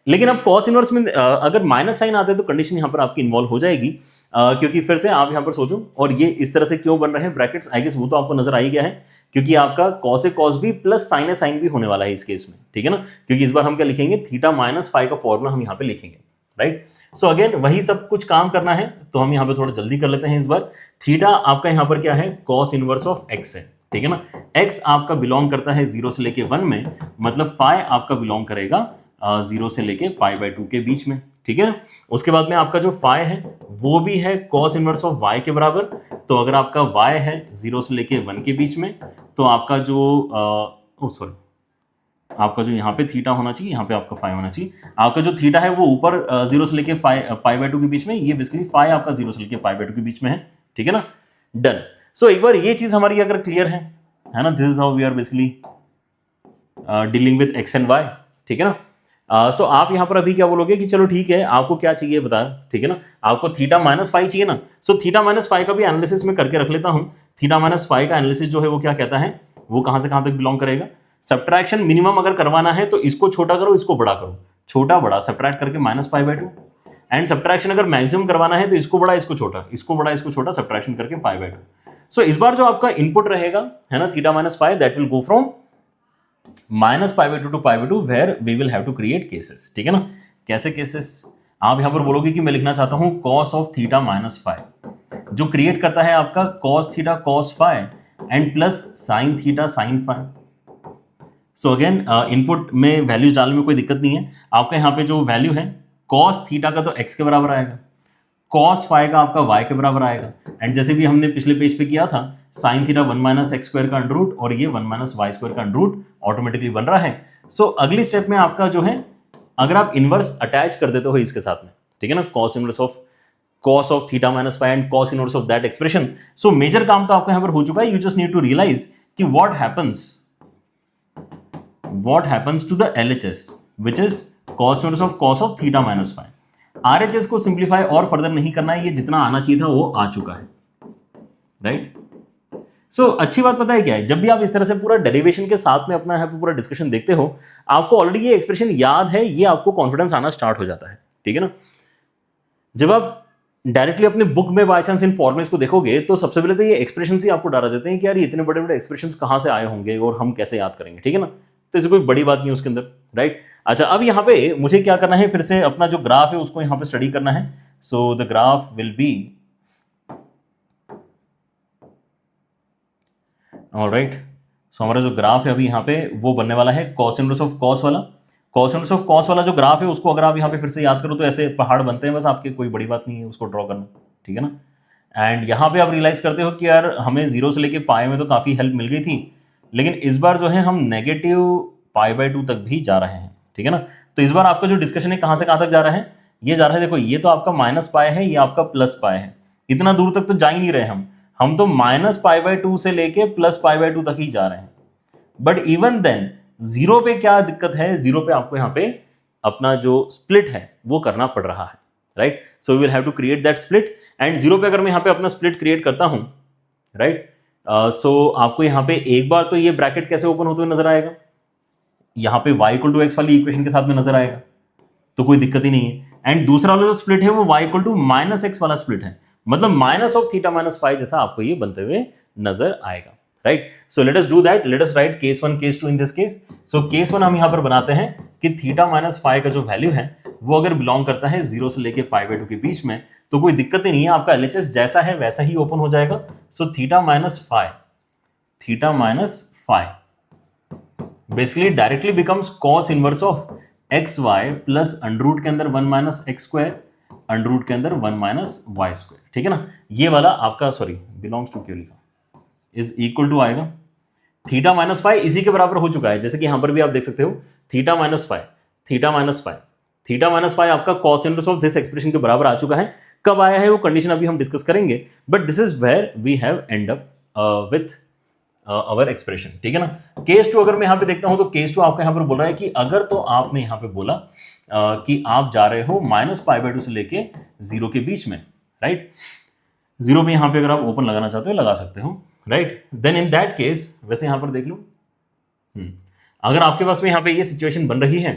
लेकिन अब cos इनवर्स में अगर माइनस साइन आता है तो कंडीशन यहां पर आपकी इन्वॉल्व हो जाएगी, क्योंकि फिर से आप यहां पर सोचो, और ये इस तरह से क्यों बन रहे हैं ब्रैकेट्स, आई गेस वो तो आपको नजर आ ही गया है, क्योंकि आपका cos ए cos भी प्लस साइन ए साइन भी होने वाला है इस केस में, ठीक है ना। क्योंकि इस बार हम क्या लिखेंगे, थीटा माइनस फाई का फॉर्मूला हम यहाँ पे लिखेंगे, राइट। सो अगेन वही सब कुछ काम करना है, तो हम यहाँ पे थोड़ा जल्दी कर लेते हैं इस बार। थीटा आपका यहाँ पर क्या है, cos इनवर्स ऑफ एक्स है, ठीक है ना। x आपका बिलोंग करता है 0 से लेके 1 में, मतलब फाई आपका बिलोंग करेगा 0 से लेके π/2 के बीच में, ठीक है। उसके बाद में आपका जो फाई है वो भी है cos इनवर्स ऑफ y के बराबर, तो अगर आपका y है 0 से लेके 1 के बीच में, तो आपका जो आपका जो यहाँ पे थीटा होना चाहिए, यहाँ पे आपका फाई होना चाहिए, आपका जो थीटा है वो ऊपर 0 से लेके π/2 के बीच में, ये बेसिकली फाई आपका 0 से लेके π/2 के बीच में है, ठीक है ना। डन। सो एक बार ये चीज हमारी अगर क्लियर है ना, this is how we are basically dealing with x and y, ठीक है ना। सो आप यहां पर अभी क्या बोलोगे कि चलो ठीक है, आपको क्या चाहिए बता, ठीक है ना, आपको थीटा माइनस फाई चाहिए ना। सो थीटा माइनस फाई का भी एनालिसिस में करके रख लेता हूं। थीटा माइनस फाई का एनालिसिस जो है वो क्या कहता है, वो कहां से कहां तक बिलोंग करेगा। सब्ट्रैक्शन मिनिमम अगर करवाना है तो इसको छोटा करो, इसको बड़ा करो, छोटा बड़ा सब्ट्रैक्ट करके माइनस π/2, एंड सब्ट्रैक्शन अगर मैक्सिमम करवाना है तो इसको बड़ा इसको छोटा, इसको बड़ा इसको छोटा, सब्ट्रैक्शन करके π/2। सो इस बार जो आपका इनपुट रहेगा है ना, theta minus phi, that will go from minus π/2 to π/2 where we will have to create cases, ठीक है ना। कैसे केसेस, आप यहां पर बोलोगे कि मैं लिखना चाहता हूं cos of theta minus phi, जो क्रिएट करता है आपका cos theta cos phi and plus sine theta sine phi. So again input में वैल्यूज डालने में कोई दिक्कत नहीं है। आपका यहाँ पे जो वैल्यू है cos थीटा का तो x के बराबर आएगा, cos फाई का आपका y के बराबर आएगा, एंड जैसे भी हमने पिछले पेज पे किया था sine theta 1 minus x square का अंडर रूट, और ये 1 माइनस वाई स्क्वायर का अंडर रूट ऑटोमेटिकली बन रहा है। सो अगली स्टेप में आपका जो है, अगर आप इनवर्स अटैच कर देते हो इसके साथ में, ठीक है ना, cos of theta minus phi and cos inverse of that expression. So major काम तो आपका यहाँ पर हो चुका है। You just need to realise कि what happens to the LHS, which is cos of theta minus phi। RHS को सिंप्लीफाई और फर्दर नहीं करना है, ये जितना आना चाहिए था वो आ चुका है, राइट। सो अच्छी बात पता है क्या है, जब भी आप इस तरह से पूरा डेरिवेशन के साथ में अपना यहाँ पे पूरा डिस्कशन देखते हो, आपको ऑलरेडी ये एक्सप्रेशन याद है, ये आपको कॉन्फिडेंस आना स्टार्ट हो जाता है, ठीक है ना। जब आप डायरेक्टली अपने बुक में बाय चांस इन फॉर्मेट्स को देखोगे तो सबसे पहले तो ये एक्सप्रेशन ही आपको डरा देते हैं कि यार ये इतने बड़े बड़े एक्सप्रेशन कहां से आए होंगे और हम कैसे याद करेंगे, ठीक है ना। तो इससे कोई बड़ी बात नहीं उसके अंदर, राइट। अच्छा, अब यहाँ पे मुझे क्या करना है, फिर से अपना जो ग्राफ है उसको यहाँ पे स्टडी करना है। So the graph will be alright. So हमारा जो ग्राफ है अभी यहाँ पे वो बनने वाला है cos इनवर्स ऑफ cos वाला। cos इनवर्स ऑफ cos वाला जो ग्राफ है उसको अगर आप यहाँ पे फिर से याद करो तो ऐसे पहाड़ बनते हैं बस आपके, कोई बड़ी बात नहीं है उसको ड्रॉ करना, ठीक है ना। एंड यहाँ पे आप रियलाइज करते हो कि यार हमें 0 से लेके पाई में तो काफ़ी हेल्प मिल गई थी, लेकिन इस बार जो है हम नेगेटिव π/2 तक भी जा रहे हैं, ठीक है ना। तो इस बार आपका जो डिस्कशन है कहाँ से कहाँ तक जा रहा है, ये जा रहा है, देखो ये तो आपका माइनस पाई है, ये आपका प्लस पाई है, इतना दूर तक तो जा ही नहीं रहे हम तो माइनस π/2 से लेके प्लस π/2 तक ही जा रहे हैं। बट इवन देन 0 पे क्या दिक्कत है, 0 पे आपको यहाँ पे अपना जो स्प्लिट है वो करना पड़ रहा है, right. So we will have to create that split, and 0 पे अगर मैं यहाँ पे अपना स्प्लिट क्रिएट करता हूं, राइट, सो आपको यहाँ पे एक बार तो ये ब्रैकेट कैसे ओपन होते हुए नजर आएगा, यहाँ पे y इक्वल टू एक्स वाली इक्वेशन के साथ में नजर आएगा, तो कोई दिक्कत ही नहीं है। एंड दूसरा वाला जो स्प्लिट है वो y equal to minus x वाला स्प्लिट है, मतलब minus of theta minus phi जैसा आपको ये बनते हुए नजर आएगा, right. So let us do that, let us write case 1 case 2 in this case. So case 1 हम यहाँ पर बनाते हैं कि थीटा माइनस फाई का जो वैल्यू है वो अगर बिलोंग करता है 0 से लेके π/2 के बीच में, तो कोई दिक्कत ही नहीं है, आपका LHS जैसा है वैसा ही ओपन हो जाएगा। So theta minus phi basically directly becomes cos inverse of x y plus under root के अंदर 1 minus x square under root के अंदर 1 माइनस वाई स्क्वायर, ठीक है ना। ये वाला आपका बिलोंग्स टू क्यों लिखा, इज इक्वल टू आएगा थीटा माइनस फाइव, इसी के बराबर हो चुका है, जैसे कि यहां पर भी आप देख सकते हो theta minus five, theta minus five, theta minus five आपका cos inverse of this expression के बराबर आ चुका है। कब आया है वो कंडीशन अभी हम डिस्कस करेंगे, but this is where we have end up with our expression, ठीक है ना। केस टू अगर मैं यहां पे देखता हूं तो केस टू आपका यहां पर बोल रहा है कि अगर तो आपने यहां पे बोला कि आप जा रहे हो -π/2 से लेके 0 के बीच में, राइट। 0 में यहां पे अगर आप ओपन लगाना चाहते हो लगा सकते हो, right. Then in that case वैसे यहां पर देख लो, अगर आपके पास में यहां पे ये सिचुएशन बन रही है,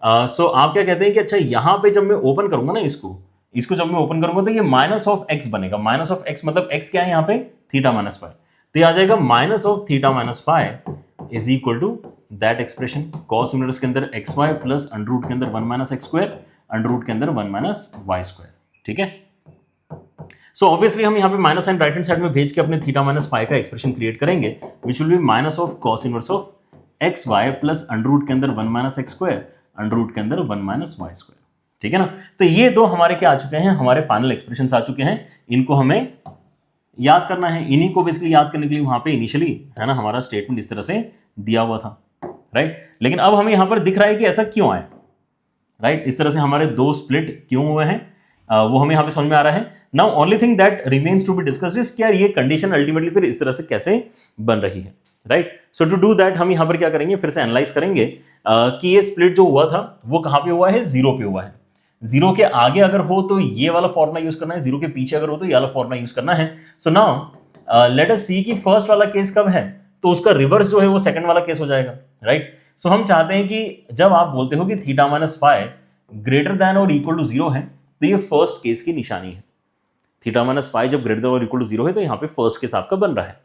सो आप क्या कहते हैं कि अच्छा यहां पे जब मैं ओपन करूंगा ना इसको जब मैं ओपन करूंगा तो ये माइनस ऑफ एक्स बनेगा। माइनस ऑफ एक्स मतलब एक्स क्या है यहां पे, थीटा माइनस फाइव, तो ये आ जाएगा minus of theta minus five is equal to that expression cos inverse के अंदर x y plus under root के अंदर 1 minus x square under root के अंदर 1 माइनस वाई स्क्वायर, ठीक है। सो ऑब्वियसली हम यहाँ पे minus sine right hand side में भेज के अपने थीटा माइनस फाइव का एक्सप्रेशन क्रिएट करेंगे, which will be minus of cos inverse of x y plus under root के अंदर 1 minus x square under root के अंदर 1 माइनस वाई स्क्वायर, ठीक है ना। तो ये दो हमारे क्या आ चुके हैं, हमारे फाइनल एक्सप्रेशन आ चुके हैं। इनको हमें याद करना है, इन्हीं को बेसिकली याद करने के लिए वहां पे इनिशियली है ना हमारा स्टेटमेंट इस तरह से दिया हुआ था, राइट। लेकिन अब हमें यहां पर दिख रहा है कि ऐसा क्यों आया, राइट। इस तरह से हमारे दो स्प्लिट क्यों हुए हैं वो हमें यहां पे समझ में आ रहा है। Now only thing that remains to be discussed is क्या ये कंडीशन अल्टीमेटली फिर इस तरह से कैसे बन रही है, right. So to do that हम यहां पर क्या करेंगे, फिर से एनालाइज करेंगे कि ये स्प्लिट जो हुआ था वो कहां पे हुआ है, 0 पे हुआ है। 0 के आगे अगर हो तो ये वाला फॉर्मूला यूज करना है, 0 के पीछे अगर हो तो ये वाला फॉर्मूला यूज करना है। सो नाउ लेट अस सी कि फर्स्ट वाला केस कब है, तो उसका रिवर्स जो है वो सेकंड वाला केस हो जाएगा, राइट। सो हम चाहते हैं कि जब आप बोलते हो कि theta minus five greater than और इक्वल टू 0 है तो ये फर्स्ट केस की निशानी है। थीटा माइनस फाइव जब ग्रेटर देन और इक्वल टू 0 है तो यहां पे फर्स्ट केस आपका बन रहा है,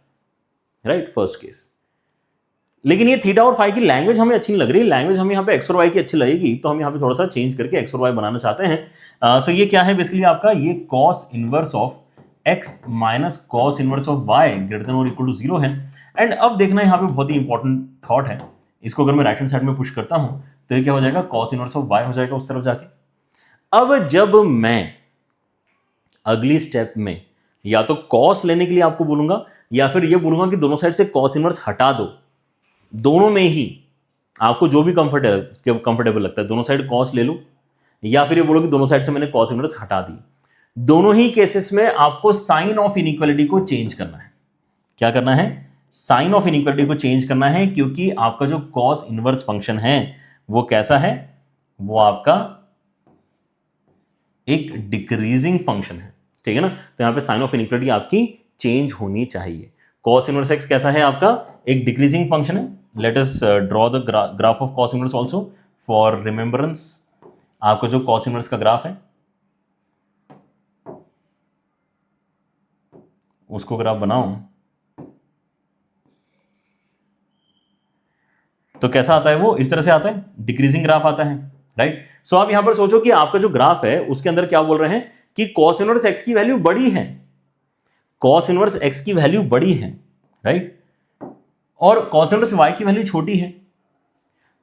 राइट, फर्स्ट केस। लेकिन ये थीटा और फाइव की लैंग्वेज हमें अच्छी नहीं लग रही, लैंग्वेज हमें यहाँ पे एक्स और वाई की अच्छी लगेगी, तो हम यहाँ पे थोड़ा सा चेंज करके एक्स और वाई बनाना चाहते हैं। सो ये क्या है बेसिकली आपका, ये cos inverse of x minus cos inverse of y greater than और इक्वल टू 0 है। एंड अब देखना यहाँ पे बहुत ही इंपॉर्टेंट थॉट है, इसको अगर मैं राइट हैंड साइड में पुश करता हूं तो ये क्या हो जाएगा, कॉस इनवर्स ऑफ वाई हो जाएगा उस तरफ जाके। अब जब मैं अगली स्टेप में या तो कॉस लेने के लिए आपको बोलूंगा या फिर ये बोलूंगा कि दोनों साइड से कॉस इनवर्स हटा दो, दोनों में ही आपको जो भी कंफर्टेबल लगता है, दोनों साइड कॉस ले लो या फिर ये बोलो कि दोनों साइड से मैंने कॉस इनवर्स हटा दी। दोनों ही केसेस में आपको साइन ऑफ इनइक्वालिटी को चेंज करना है। क्या करना है, साइन ऑफ इनइक्वालिटी को चेंज करना है, क्योंकि आपका जो कॉस इनवर्स फंक्शन है वो कैसा है, वो आपका एक डिक्रीजिंग फंक्शन है, ठीक है ना। तो यहां पे साइन ऑफ इनइक्वालिटी आपकी चेंज होनी चाहिए। कॉस इनवर्स एक्स कैसा है आपका, एक डिक्रीजिंग फंक्शन है। Let us draw the graph of cos inverse also for remembrance. आपका जो कॉस इनवर्स का ग्राफ है उसको अगर आप बनाओ तो कैसा आता है, वो इस तरह से आता है, डिक्रीजिंग ग्राफ आता है, राइट। सो आप यहां पर सोचो कि आपका जो ग्राफ है उसके अंदर क्या बोल रहे हैं कि कॉस इनवर्स एक्स की वैल्यू बड़ी है, कॉस इनवर्स एक्स की वैल्यू बड़ी है, राइट, और कॉस इनवर्स वाई की वैल्यू छोटी है।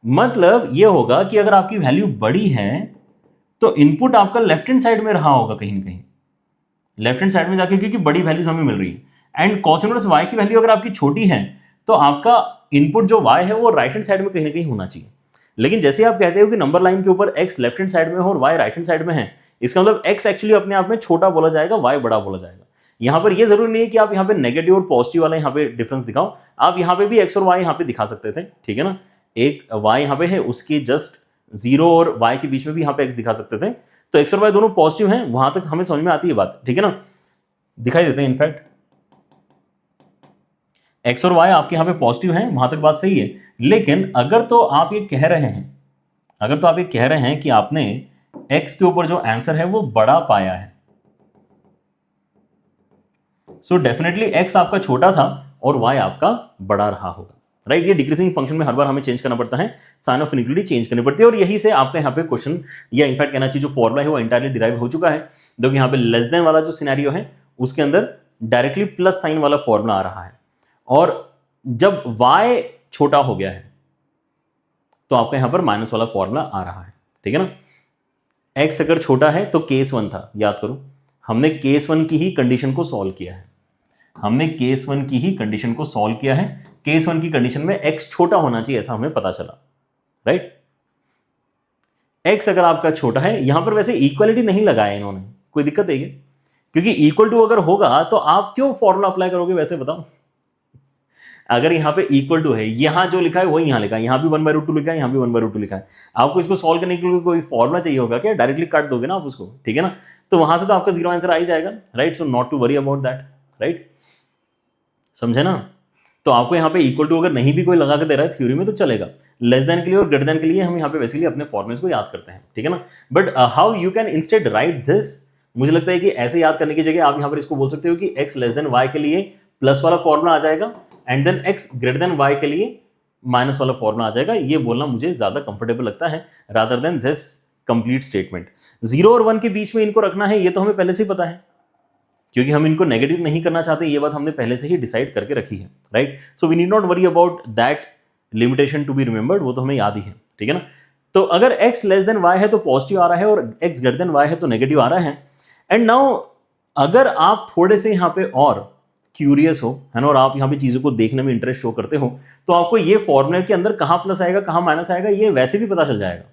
मतलब यह होगा कि अगर आपकी वैल्यू बड़ी है तो इनपुट आपका लेफ्ट हैंड साइड में रहा होगा, कहीं ना कहीं लेफ्ट हैंड साइड में जाके, क्योंकि बड़ी वैल्यूज हमें मिल रही है। एंड कॉस इनवर्स वाई की वैल्यू अगर आपकी छोटी है तो आपका इनपुट जो y है वो राइट हैंड साइड में कहीं ना कहीं होना चाहिए। लेकिन जैसे आप कहते हो कि नंबर लाइन के ऊपर x लेफ्ट हैंड साइड में हो और y राइट हैंड साइड में है, इसका मतलब x एक्चुअली अपने आप में छोटा बोला जाएगा, y बड़ा बोला जाएगा। यहां पर ये जरूरी नहीं है कि आप यहां पे नेगेटिव और पॉजिटिव वाला यहां पे डिफरेंस दिखाओ, आप यहां पे भी x और y यहां पे दिखा सकते थे, ठीक है ना। एक y यहां पे है, उसके जस्ट 0 और y के बीच में भी यहां पे x दिखा सकते थे, तो x और y दोनों पॉजिटिव हैं, वहां तक हमें समझ में आती है बात, ठीक है ना, दिखाई देते हैं। इनफैक्ट एक्स और वाई आपके यहां पे पॉजिटिव हैं, वहां तक बात सही है। लेकिन अगर तो आप ये कह रहे हैं कि आपने एक्स के ऊपर जो आंसर है वो बड़ा पाया है, सो डेफिनेटली एक्स आपका छोटा था और वाई आपका बड़ा रहा होगा, राइट। ये डिक्रीजिंग फंक्शन में हर बार हमें चेंज करना पड़ता है, साइन ऑफ इनइक्वालिटी चेंज करनी पड़ती है, और यही से आपका यहाँ पे क्वेश्चन या इनफैक्ट कहना चाहिए जो फॉर्मुला है वो एंटायरली डिराइव हो चुका है। देखो यहाँ पे लेस देन वाला जो सिनेरियो है उसके अंदर डायरेक्टली प्लस साइन वाला फॉर्मुला आ रहा है, और जब y छोटा हो गया है तो आपका यहां पर माइनस वाला फॉर्मूला आ रहा है, ठीक है ना। x अगर छोटा है तो केस 1 था, याद करो हमने केस 1 की ही कंडीशन को सॉल्व किया है, हमने केस 1 की ही कंडीशन को सॉल्व किया है। केस 1 की कंडीशन में x छोटा होना चाहिए ऐसा हमें पता चला, राइट। x अगर आपका छोटा है, यहां पर वैसे इक्वालिटी नहीं लगाया इन्होंने, कोई दिक्कत है क्या? क्योंकि इक्वल टू अगर होगा तो आप क्यों फॉर्मूला अप्लाई करोगे वैसे बताओ। अगर यहां पे इक्वल टू है, यहां जो लिखा है वही यहां लिखा है, यहां भी 1/√2 लिखा है, यहां भी 1/√2 लिखा है। आपको इसको सॉल्व करने के लिए कोई फॉर्मूला चाहिए होगा क्या? डायरेक्टली काट दोगे ना आप उसको, ठीक है ना। तो वहां से तो आपका 0 आंसर आ ही जाएगा, right. So not to worry about that, right, समझे ना। तो आपको यहाँ पे इक्वल टू अगर नहीं भी कोई लगा के दे रहा है थ्योरी में तो चलेगा। लेस देन के लिए और ग्रेटर देन के लिए हम यहाँ पे बेसिकली अपने फॉर्मुलेस को याद करते हैं, ठीक है ना। But how you can instead right this, मुझे लगता है कि ऐसे याद करने की जगह आप यहाँ पर इसको बोल सकते हो कि x लेस देन y के लिए प्लस वाला फॉर्मूला आ जाएगा and then x greater than y के लिए माइनस वाला फॉर्मूला आ जाएगा। ये बोलना मुझे ज्यादा कंफर्टेबल लगता है rather than this complete statement. 0 और 1 के बीच में इनको रखना है, ये तो हमें पहले से ही पता है, क्योंकि हम इनको नेगेटिव नहीं करना चाहते, ये बात हमने पहले से ही डिसाइड करके रखी है, right. So we need not worry about that limitation to be remembered, वो तो हमें याद ही है, ठीक है ना। तो अगर x लेस देन y है तो पॉजिटिव आ रहा है और x ग्रेटर देन y है तो नेगेटिव आ रहा है। एंड नाउ अगर आप थोड़े से यहाँ पे और क्यूरियस हो, है ना, और आप यहाँ पे चीजों को देखने में इंटरेस्ट शो करते हो, तो आपको ये फॉर्मूले के अंदर कहां प्लस आएगा कहां माइनस आएगा ये वैसे भी पता चल जाएगा।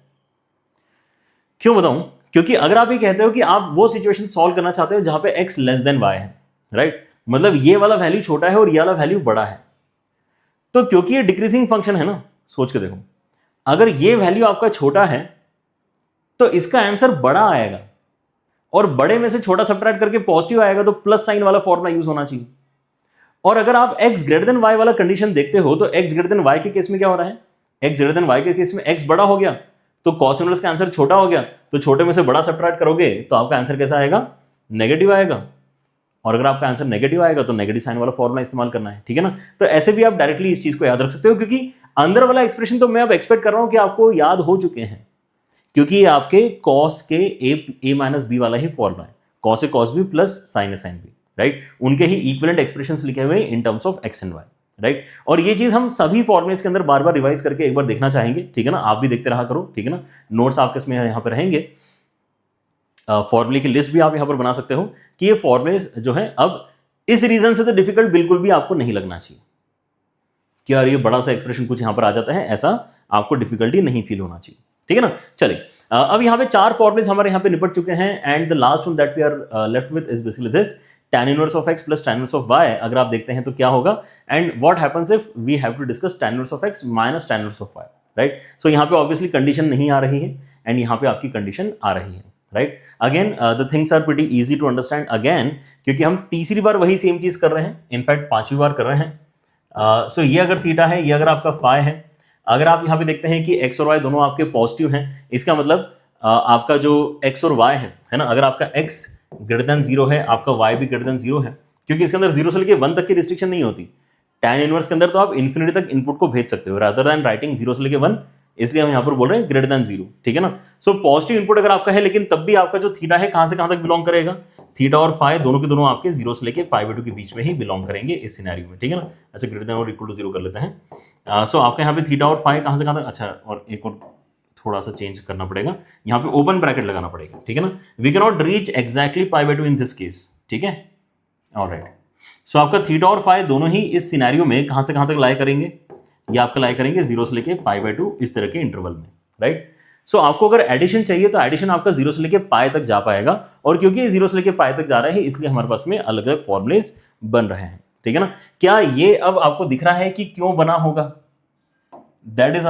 क्यों बताऊं? क्योंकि अगर आप ये कहते हो कि आप वो सिचुएशन सॉल्व करना चाहते हो जहां पे x लेस देन y है, राइट, मतलब ये वाला वैल्यू छोटा है और ये वाला वैल्यू बड़ा है, तो क्योंकि ये डिक्रीजिंग फंक्शन है ना, सोच के देखो, अगर ये वैल्यू आपका छोटा है तो इसका आंसर बड़ा आएगा और बड़े में से छोटा सब्ट्रैक्ट करके पॉजिटिव आएगा, तो प्लस साइन वाला फॉर्मूला यूज होना चाहिए। और अगर आप x ग्रेटर देन y वाला कंडीशन देखते हो तो x ग्रेटर देन y के केस में क्या हो रहा है, x ग्रेटर देन y के केस में x बड़ा हो गया तो cos इनवर्स का आंसर छोटा हो गया, तो छोटे में से बड़ा सब्ट्रैक्ट करोगे तो आपका आंसर कैसा आएगा, नेगेटिव आएगा। और अगर आपका आंसर नेगेटिव आएगा तो नेगेटिव साइन वाला फॉर्मूला इस्तेमाल करना है, ठीक है ना। तो ऐसे भी आप डायरेक्टली इस चीज को याद रख सकते हो, क्योंकि अंदर वाला एक्सप्रेशन तो मैं अब एक्सपेक्ट कर रहा हूं कि आपको याद हो चुके हैं, क्योंकि ये आपके cos के a माइनस b वाला ही फॉर्मूला है, cos A cos b plus sin A sin b, right. उनके ही इक्विवेलेंट एक्सप्रेशंस लिखे हुए इन terms of x and y, right. और ये चीज हम सभी फॉर्मुलेस के अंदर बार बार रिवाइज करके एक बार देखना चाहेंगे, ठीक है ना। आप भी देखते रहा करो, ठीक है ना। नोट्स आपके इसमें यहाँ पर रहेंगे, फॉर्मूले की लिस्ट भी आप यहाँ पर बना सकते हो कि ये फॉर्मुलेस जो है अब इस रीजन से तो डिफिकल्ट बिल्कुल भी आपको नहीं लगना चाहिए कि यार ये बड़ा सा एक्सप्रेशन कुछ यहाँ पर आ जाता है, ऐसा आपको डिफिकल्टी नहीं फील होना चाहिए, ठीक है ना। चलिए अब यहाँ पे 4 फॉर्मुलेस हमारे यहाँ पे निपट चुके हैं and the last one that we are left with is basically this tan inverse of x plus tan inverse of y। अगर आप देखते हैं तो क्या होगा, and what happens if we have to discuss tan inverse of x minus tan inverse of y, right. So यहाँ पे obviously condition नहीं आ रही है एंड यहाँ पे आपकी कंडीशन आ रही है, right. Again the things are pretty easy to understand again, क्योंकि हम तीसरी बार वही सेम चीज कर रहे हैं, इनफैक्ट 5वीं बार कर रहे हैं। सो ये अगर थीटा है, ये अगर आपका फाई है, अगर आप यहाँ पे देखते हैं कि x और y दोनों आपके पॉजिटिव हैं, इसका मतलब आपका जो x और y है ना, अगर आपका x ग्रेटर देन 0 है, आपका y भी ग्रेटर देन 0 है, क्योंकि इसके अंदर 0 से लेके 1 तक की रिस्ट्रिक्शन नहीं होती। tan इनवर्स के अंदर तो आप इन्फिनिटी तक इनपुट को भेज सकते हो रादर देन राइटिंग 0 से लेके 1, इसलिए हम यहाँ पर बोल रहे हैं ग्रेटर देन 0, ठीक है ना। सो पॉजिटिव इनपुट अगर आपका है, लेकिन तब भी आपका जो थीटा है कहां से कहां तक बिलोंग करेगा, थीटा और फाई दोनों के दोनों आपके 0 से लेके π/2 के बीच में ही बिलोंग करेंगे इस सिनेरियो में, ठीक है ना। अच्छा, ग्रेटर देन और इक्वल टू 0 कर लेते हैं। सो आपका यहाँ पे थीटा और फाई कहां से कहां तक, अच्छा और एक और थोड़ा सा चेंज करना पड़ेगा, यहाँ पे ओपन ब्रैकेट लगाना पड़ेगा, ठीक है ना। We can not reach exactly π/2 in this case, ठीक है, ऑलराइट। सो आपका थीटा और फाई दोनों ही इस सिनेरियो में कहां से कहां तक लाई करेंगे, ये आपका लाई करेंगे 0 से लेके π/2 इस तरह के इंटरवल में, राइट। सो आपको अगर एडिशन चाहिए तो एडिशन आपका 0 से लेके पाई तक जा पाएगा, और क्योंकि ये 0 से लेके पाई तक जा रहा है इसलिए हमारे पास में अलग अलग फॉर्मुलेस बन रहे हैं, ठीक है ना। क्या ये अब आपको दिख रहा है कि क्यों बना होगा, दैट इज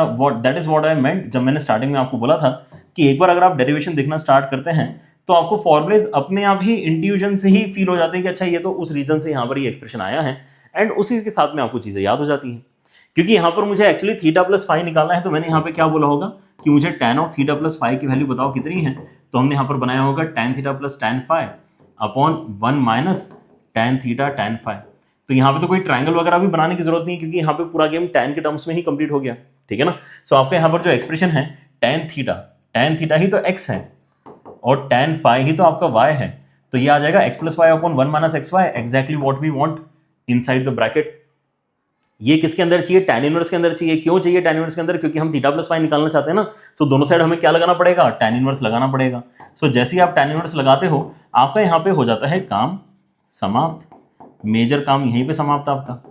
व्हाट आई मेंट जब मैंने स्टार्टिंग में आपको बोला था कि एक बार अगर आप डेरिवेशन देखना स्टार्ट करते हैं तो आपको फॉर्मुलेस अपने आप ही इंट्यूजन से ही फील हो जाते हैं कि अच्छा ये तो उस रीजन से यहाँ पर ये एक्सप्रेशन आया है, एंड उसी के साथ में आपको चीजें याद हो जाती हैं। क्योंकि यहाँ पर मुझे एक्चुअली थीटा प्लस फाई निकालना है, तो मैंने यहाँ पे क्या बोला होगा कि मुझे tan of theta plus phi की वैल्यू बताओ कितनी है, तो हमने यहाँ पर बनाया होगा tan theta plus tan phi upon 1 minus tan theta tan phi. तो यहाँ पे तो कोई ट्रायंगल वगैरह भी बनाने की जरूरत नहीं, क्योंकि यहाँ पे पूरा गेम tan के टर्म्स में ही कंप्लीट हो गया, ठीक है ना। सो आपका यहाँ पर जो एक्सप्रेशन है tan थीटा ही तो x है और tan फाई ही तो आपका y है, तो ये आ जाएगा x plus y upon 1 minus x y, exactly what we want inside the bracket. ये किसके अंदर चाहिए, tan इनवर्स के अंदर चाहिए। क्यों चाहिए tan इनवर्स के अंदर, क्योंकि हम थीटा प्लस फाई निकालना चाहते हैं ना। सो दोनों साइड हमें क्या लगाना पड़ेगा, tan इनवर्स लगाना पड़ेगा। सो जैसे ही आप tan इनवर्स लगाते हो आपका यहाँ पे हो जाता है काम समाप्त, मेजर काम यहीं पे समाप्त आपका,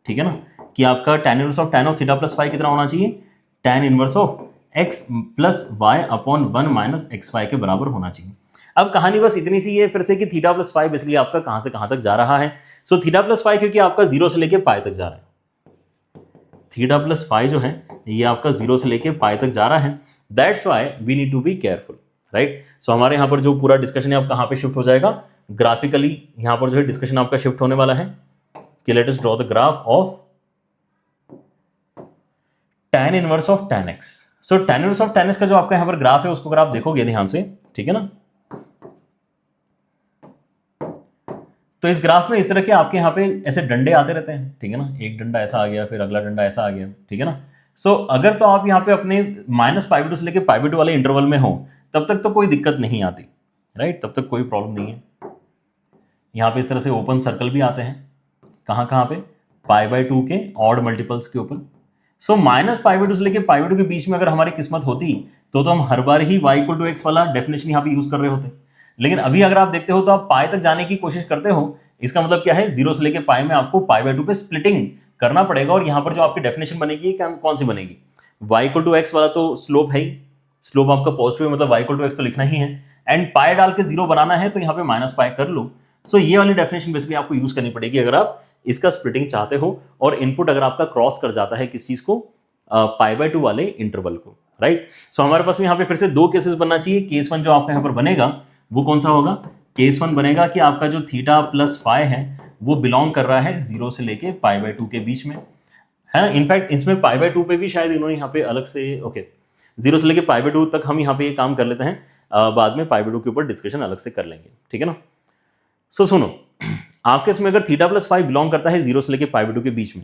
ठीक है ना, कि आपका tan inverse of tan of theta plus phi कितना होना चाहिए, tan inverse of x plus y upon 1 minus x y के बराबर होना चाहिए। अब कहानी बस इतनी सी है फिर से कि थीटा प्लस फाई बेसिकली आपका कहां से कहां तक जा रहा है। सो थीटा प्लस फाई क्योंकि आपका 0 से लेके पाई तक जा रहा है, थीटा प्लस फाई जो है ये आपका 0 से लेके पाई तक जा रहा है, that's why we need to be careful, right. So हमारे यहाँ पर जो पूरा डिस्कशन है आप कहाँ पे शिफ्ट हो जाएगा, ग्राफिकली यहाँ पर जो है डिस्कशन आपका शिफ्ट होने वाला है कि let us draw the graph of tan inverse of tan x। So tan inverse of tan x का जो आपका यहाँ पर ग्राफ है उसको अगर आप देखोगे ध्यान से, ठीक है ना, तो इस ग्राफ में इस तरह के आपके यहाँ पे ऐसे डंडे आते रहते हैं, ठीक है ना, एक डंडा ऐसा आ गया फिर अगला डंडा ऐसा आ गया, ठीक है ना। सो अगर तो आप यहाँ पे अपने -π/2 से लेके π/2 वाले इंटरवल में हो तब तक तो कोई दिक्कत नहीं आती, राइट, तब तक कोई प्रॉब्लम नहीं है। यहाँ पे इस तरह से ओपन सर्कल भी आते हैं, कहाँ पे, π/2 के ऑड मल्टीपल्स के ऊपर। सो -π/2 से लेके π/2 के बीच में अगर हमारी किस्मत होती तो हम हर बार ही y = x वाला डेफिनेशन यहाँ पे यूज कर रहे होते। लेकिन अभी अगर आप देखते हो तो आप पाई तक जाने की कोशिश करते हो, इसका मतलब क्या है, 0 से लेके पाई में आपको π/2 पे स्प्लिटिंग करना पड़ेगा। और यहाँ पर जो आपकी डेफिनेशन बनेगी कौन सी बनेगी, y = x वाला तो स्लोप है ही, स्लोप आपका पॉजिटिव है मतलब y = x तो लिखना ही है, एंड पाई डाल के 0 बनाना है तो यहाँ पे -π कर लो। सो ये वाली डेफिनेशन बेसिकली आपको यूज करनी पड़ेगी अगर आप इसका स्प्लिटिंग चाहते हो, और इनपुट अगर आपका क्रॉस कर जाता है किस चीज को, π/2 वाले इंटरवल को, राइट। सो हमारे पास में यहाँ पे फिर से 2 केसेस बनना चाहिए। केस 1 जो आपका यहाँ पर बनेगा वो कौन सा होगा, केस 1 बनेगा कि आपका जो थीटा प्लस फाई है वो बिलोंग कर रहा है 0 से लेके π/2 के बीच में, है ना। इनफैक्ट इसमें π/2 पे भी शायद इन्होंने यहाँ पे अलग से, ओके, 0 से लेके π/2 तक हम यहाँ पे ये काम कर लेते हैं, बाद में π/2 के ऊपर डिस्कशन अलग से कर लेंगे, ठीक है ना। सो सुनो, आपके इसमें अगर थीटा प्लस फाई बिलोंग करता है 0 से लेके π/2 के बीच में,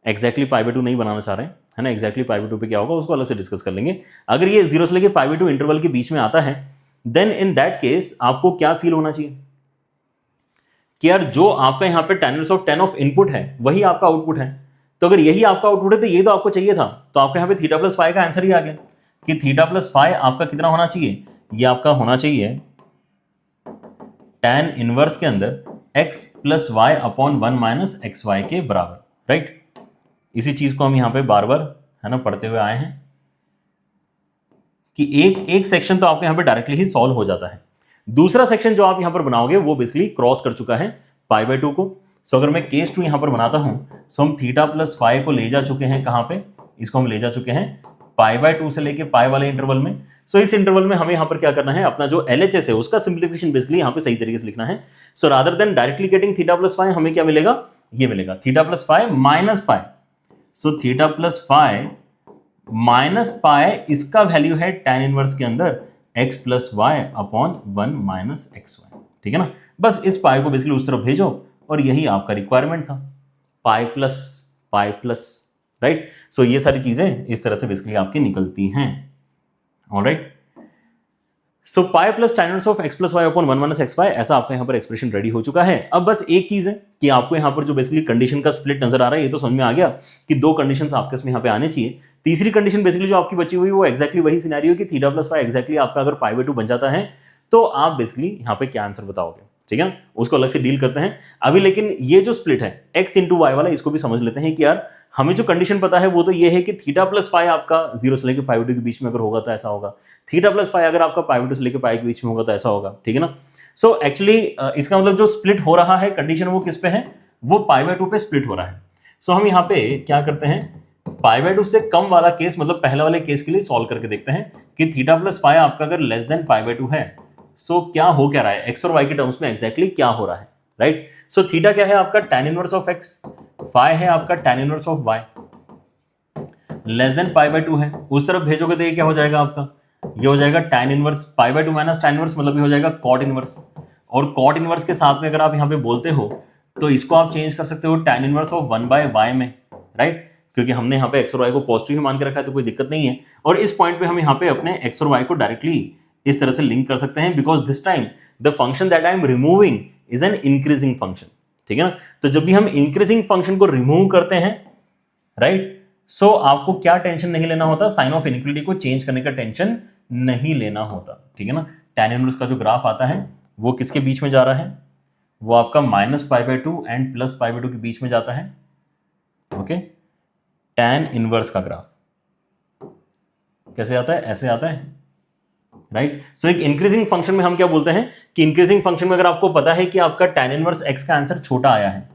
एग्जैक्टली π/2 नहीं बनाना चाह रहे हैं, है ना, एग्जैक्टली π/2 पे क्या होगा उसको अलग से डिस्कस कर लेंगे। अगर ये 0 से लेके π/2 इंटरवल के बीच में आता है, देन इन दैट केस आपको क्या फील होना चाहिए कि यार जो आपका यहाँ पे tan inverse of tan of input है वही आपका आउटपुट है। तो अगर यही आपका आउटपुट है तो ये तो आपको चाहिए था, तो आपका यहाँ पे थीटा प्लस फाई का आंसर ही आ गया कि थीटा प्लस फाई आपका कितना होना चाहिए, ये आपका होना चाहिए tan इनवर्स के अंदर x plus y upon 1 minus x y के बराबर, राइट। इसी चीज को हम यहाँ पे बार बार, है ना, पढ़ते हुए आए हैं कि एक सेक्शन तो आपके यहाँ पे डायरेक्टली ही सॉल्व हो जाता है, दूसरा सेक्शन जो आप यहाँ पर बनाओगे वो बेसिकली क्रॉस कर चुका है π/2 को। सो अगर मैं केस 2 यहाँ पर बनाता हूँ, सो हम थीटा प्लस फाई को ले जा चुके हैं कहाँ पे, इसको हम ले जा चुके हैं π/2 से लेके पाई वाले इंटरवल में। सो इस इंटरवल में हमें यहाँ पर क्या करना है, अपना जो LHS है उसका सिंप्लीफिकेशन बेसिकली यहाँ पे सही तरीके से लिखना है। So rather than directly getting theta plus phi हमें क्या मिलेगा, ये मिलेगा theta plus phi minus pi. So theta plus phi minus pi इसका वैल्यू है tan इनवर्स के अंदर x plus y upon 1 minus x y, ठीक है ना। बस इस पाई को बेसिकली उस तरफ भेजो और यही आपका रिक्वायरमेंट था, पाई प्लस, राइट। सो ये सारी चीजें इस तरह से बेसिकली आपकी निकलती हैं, alright. So pi plus tan inverse of x plus y upon 1 minus x y, ऐसा आपका यहाँ पर एक्सप्रेशन रेडी हो चुका है। अब बस एक चीज है कि आपको यहाँ पर जो बेसिकली कंडीशन का स्प्लिट नजर आ रहा है, ये तो समझ में आ गया कि 2 कंडीशंस आपके इसमें यहाँ पे आने चाहिए। तीसरी कंडीशन बेसिकली जो आपकी बची हुई वो एक्जैक्टली वही सिनेरियो कि थीटा प्लस फाई एक्जैक्टली आपका अगर π/2 बन जाता है तो आप बेसिकली यहाँ पे क्या आंसर बताओगे, ठीक है ना, उसको अलग से डील करते हैं अभी। लेकिन ये जो स्प्लिट है x इंटू वाई वाला, इसको भी समझ लेते हैं कि यार हमें जो कंडीशन पता है वो तो ये है कि थीटा प्लस फाई आपका 0 से लेकर π/2 के बीच में अगर होगा तो ऐसा होगा, थीटा प्लस फाई अगर आपका π/2 से लेकर पाई के बीच में होगा तो ऐसा होगा, ठीक है ना। सो एक्चुअली इसका मतलब जो स्प्लिट हो रहा है कंडीशन वो किस पे है, वो π/2 पे स्प्लिट हो रहा है। सो हम यहाँ पे क्या करते हैं, π/2 से कम वाला केस मतलब पहले वाले केस के लिए सॉल्व करके देखते हैं कि थीटा प्लस फाई आपका अगर लेस देन π/2 है, सो क्या हो क्या रहा है, x और y के टर्म्स में एग्जैक्टली क्या हो रहा है, राइट। सो थीटा क्या है आपका tan inverse of x, phi है आपका tan inverse of y, less than π/2 है, उस तरफ भेजोगे तो ये क्या हो जाएगा आपका, ये हो जाएगा tan inverse π/2 minus tan inverse मतलब ये हो जाएगा cot इनवर्स। और cot इनवर्स के साथ में अगर आप यहाँ पे बोलते हो तो इसको आप चेंज कर सकते हो tan इनवर्स ऑफ 1/y में, राइट, क्योंकि हमने यहाँ पे x और y को पॉजिटिव ही मान के रखा है तो कोई दिक्कत नहीं है। और इस पॉइंट पे हम यहाँ पे अपने x और y को डायरेक्टली इस तरह से लिंक कर सकते हैं, because this time the function that I am removing is an increasing function, ठीक है ना। तो जब भी हम इंक्रीजिंग फंक्शन को रिमूव करते हैं, राइट, सो आपको क्या टेंशन नहीं लेना होता, साइन ऑफ इनइक्वालिटी को चेंज करने का टेंशन नहीं लेना होता, ठीक है ना। tan इनवर्स का जो ग्राफ आता है वो किसके बीच में जा रहा है, वो आपका -π/2 एंड +π/2 के बीच में जाता है, ओके। tan इनवर्स का ग्राफ कैसे आता है, ऐसे आता है, राइट। सो एक इंक्रीजिंग फंक्शन में हम क्या बोलते हैं कि इंक्रीजिंग फंक्शन में अगर आपको पता है कि आपका tan इनवर्स x का आंसर छोटा आया है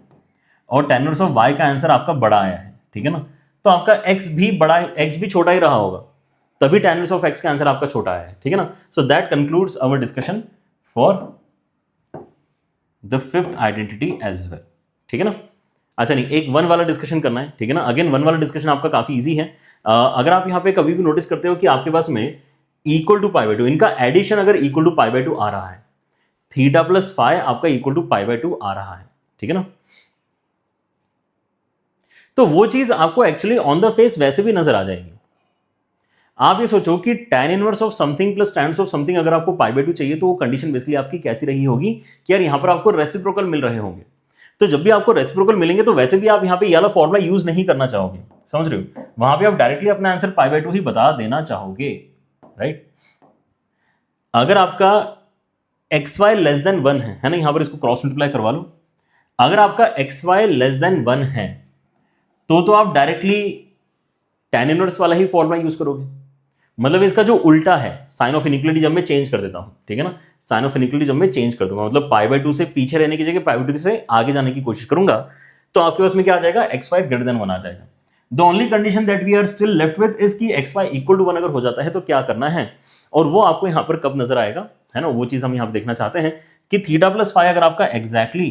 और tan इनवर्स ऑफ y का आंसर आपका बड़ा आया है, ठीक है ना, तो आपका x भी छोटा ही रहा होगा, तभी tan इनवर्स ऑफ x का आंसर आपका छोटा आया है, ठीक है ना। So that concludes our discussion for the fifth identity as well, ठीक है ना। अच्छा नहीं, एक वन वाला डिस्कशन करना है, ठीक है ना। अगेन वन वाला डिस्कशन आपका काफी इजी है। अगर आप यहाँ पे कभी भी नोटिस करते हो कि आपके पास में इक्वल टू π/2, इनका एडिशन अगर इक्वल टू π/2 आ रहा है, थीटा प्लस फाइ आपका इक्वल टू π/2 आ रहा है, ठीक है ना, तो वो चीज आपको एक्चुअली ऑन द फेस वैसे भी नजर आ जाएगी। आप ये सोचो कि tan inverse of something plus tan inverse of something अगर आपको π/2 चाहिए तो वो कंडीशन बेसिकली आपकी कैसी रही होगी कि यार यहां पर आपको रेसिप्रोकल मिल रहे होंगे। तो जब भी आपको रेसिप्रोकल मिलेंगे तो वैसे भी आप यहां पे ये वाला फॉर्मूला यूज नहीं करना चाहोगे, समझ रहे हो, वहां पे आप डायरेक्टली अपना आंसर π/2 ही बता देना चाहोगे, राइट। अगर आपका xy लेस देन 1 है ना, यहां पर इसको क्रॉस मल्टीप्लाई करवा लो। अगर आपका xy लेस देन 1 है तो आप डायरेक्टली tan इनवर्स वाला ही फॉर्मूला यूज करोगे। मतलब इसका जो उल्टा है, साइन ऑफ इनइक्वालिटी जब मैं चेंज कर देता हूं, ठीक है ना, साइन ऑफ इनइक्वालिटी जब मैं चेंज कर दूंगा, मतलब π/2 से पीछे रहने की जगह π/2 से आगे जाने की कोशिश करूंगा, तो आपके पास में क्या आ जाएगा, xy ग्रेटर देन 1 आ जाएगा। The only condition that we are still left with is कि xy इक्वल टू 1 अगर हो जाता है तो क्या करना है, और वो आपको यहां पर कब नजर आएगा, है ना, वो चीज हम यहां पर देखना चाहते हैं कि थीटा प्लस फाइ अगर आपका एग्जैक्टली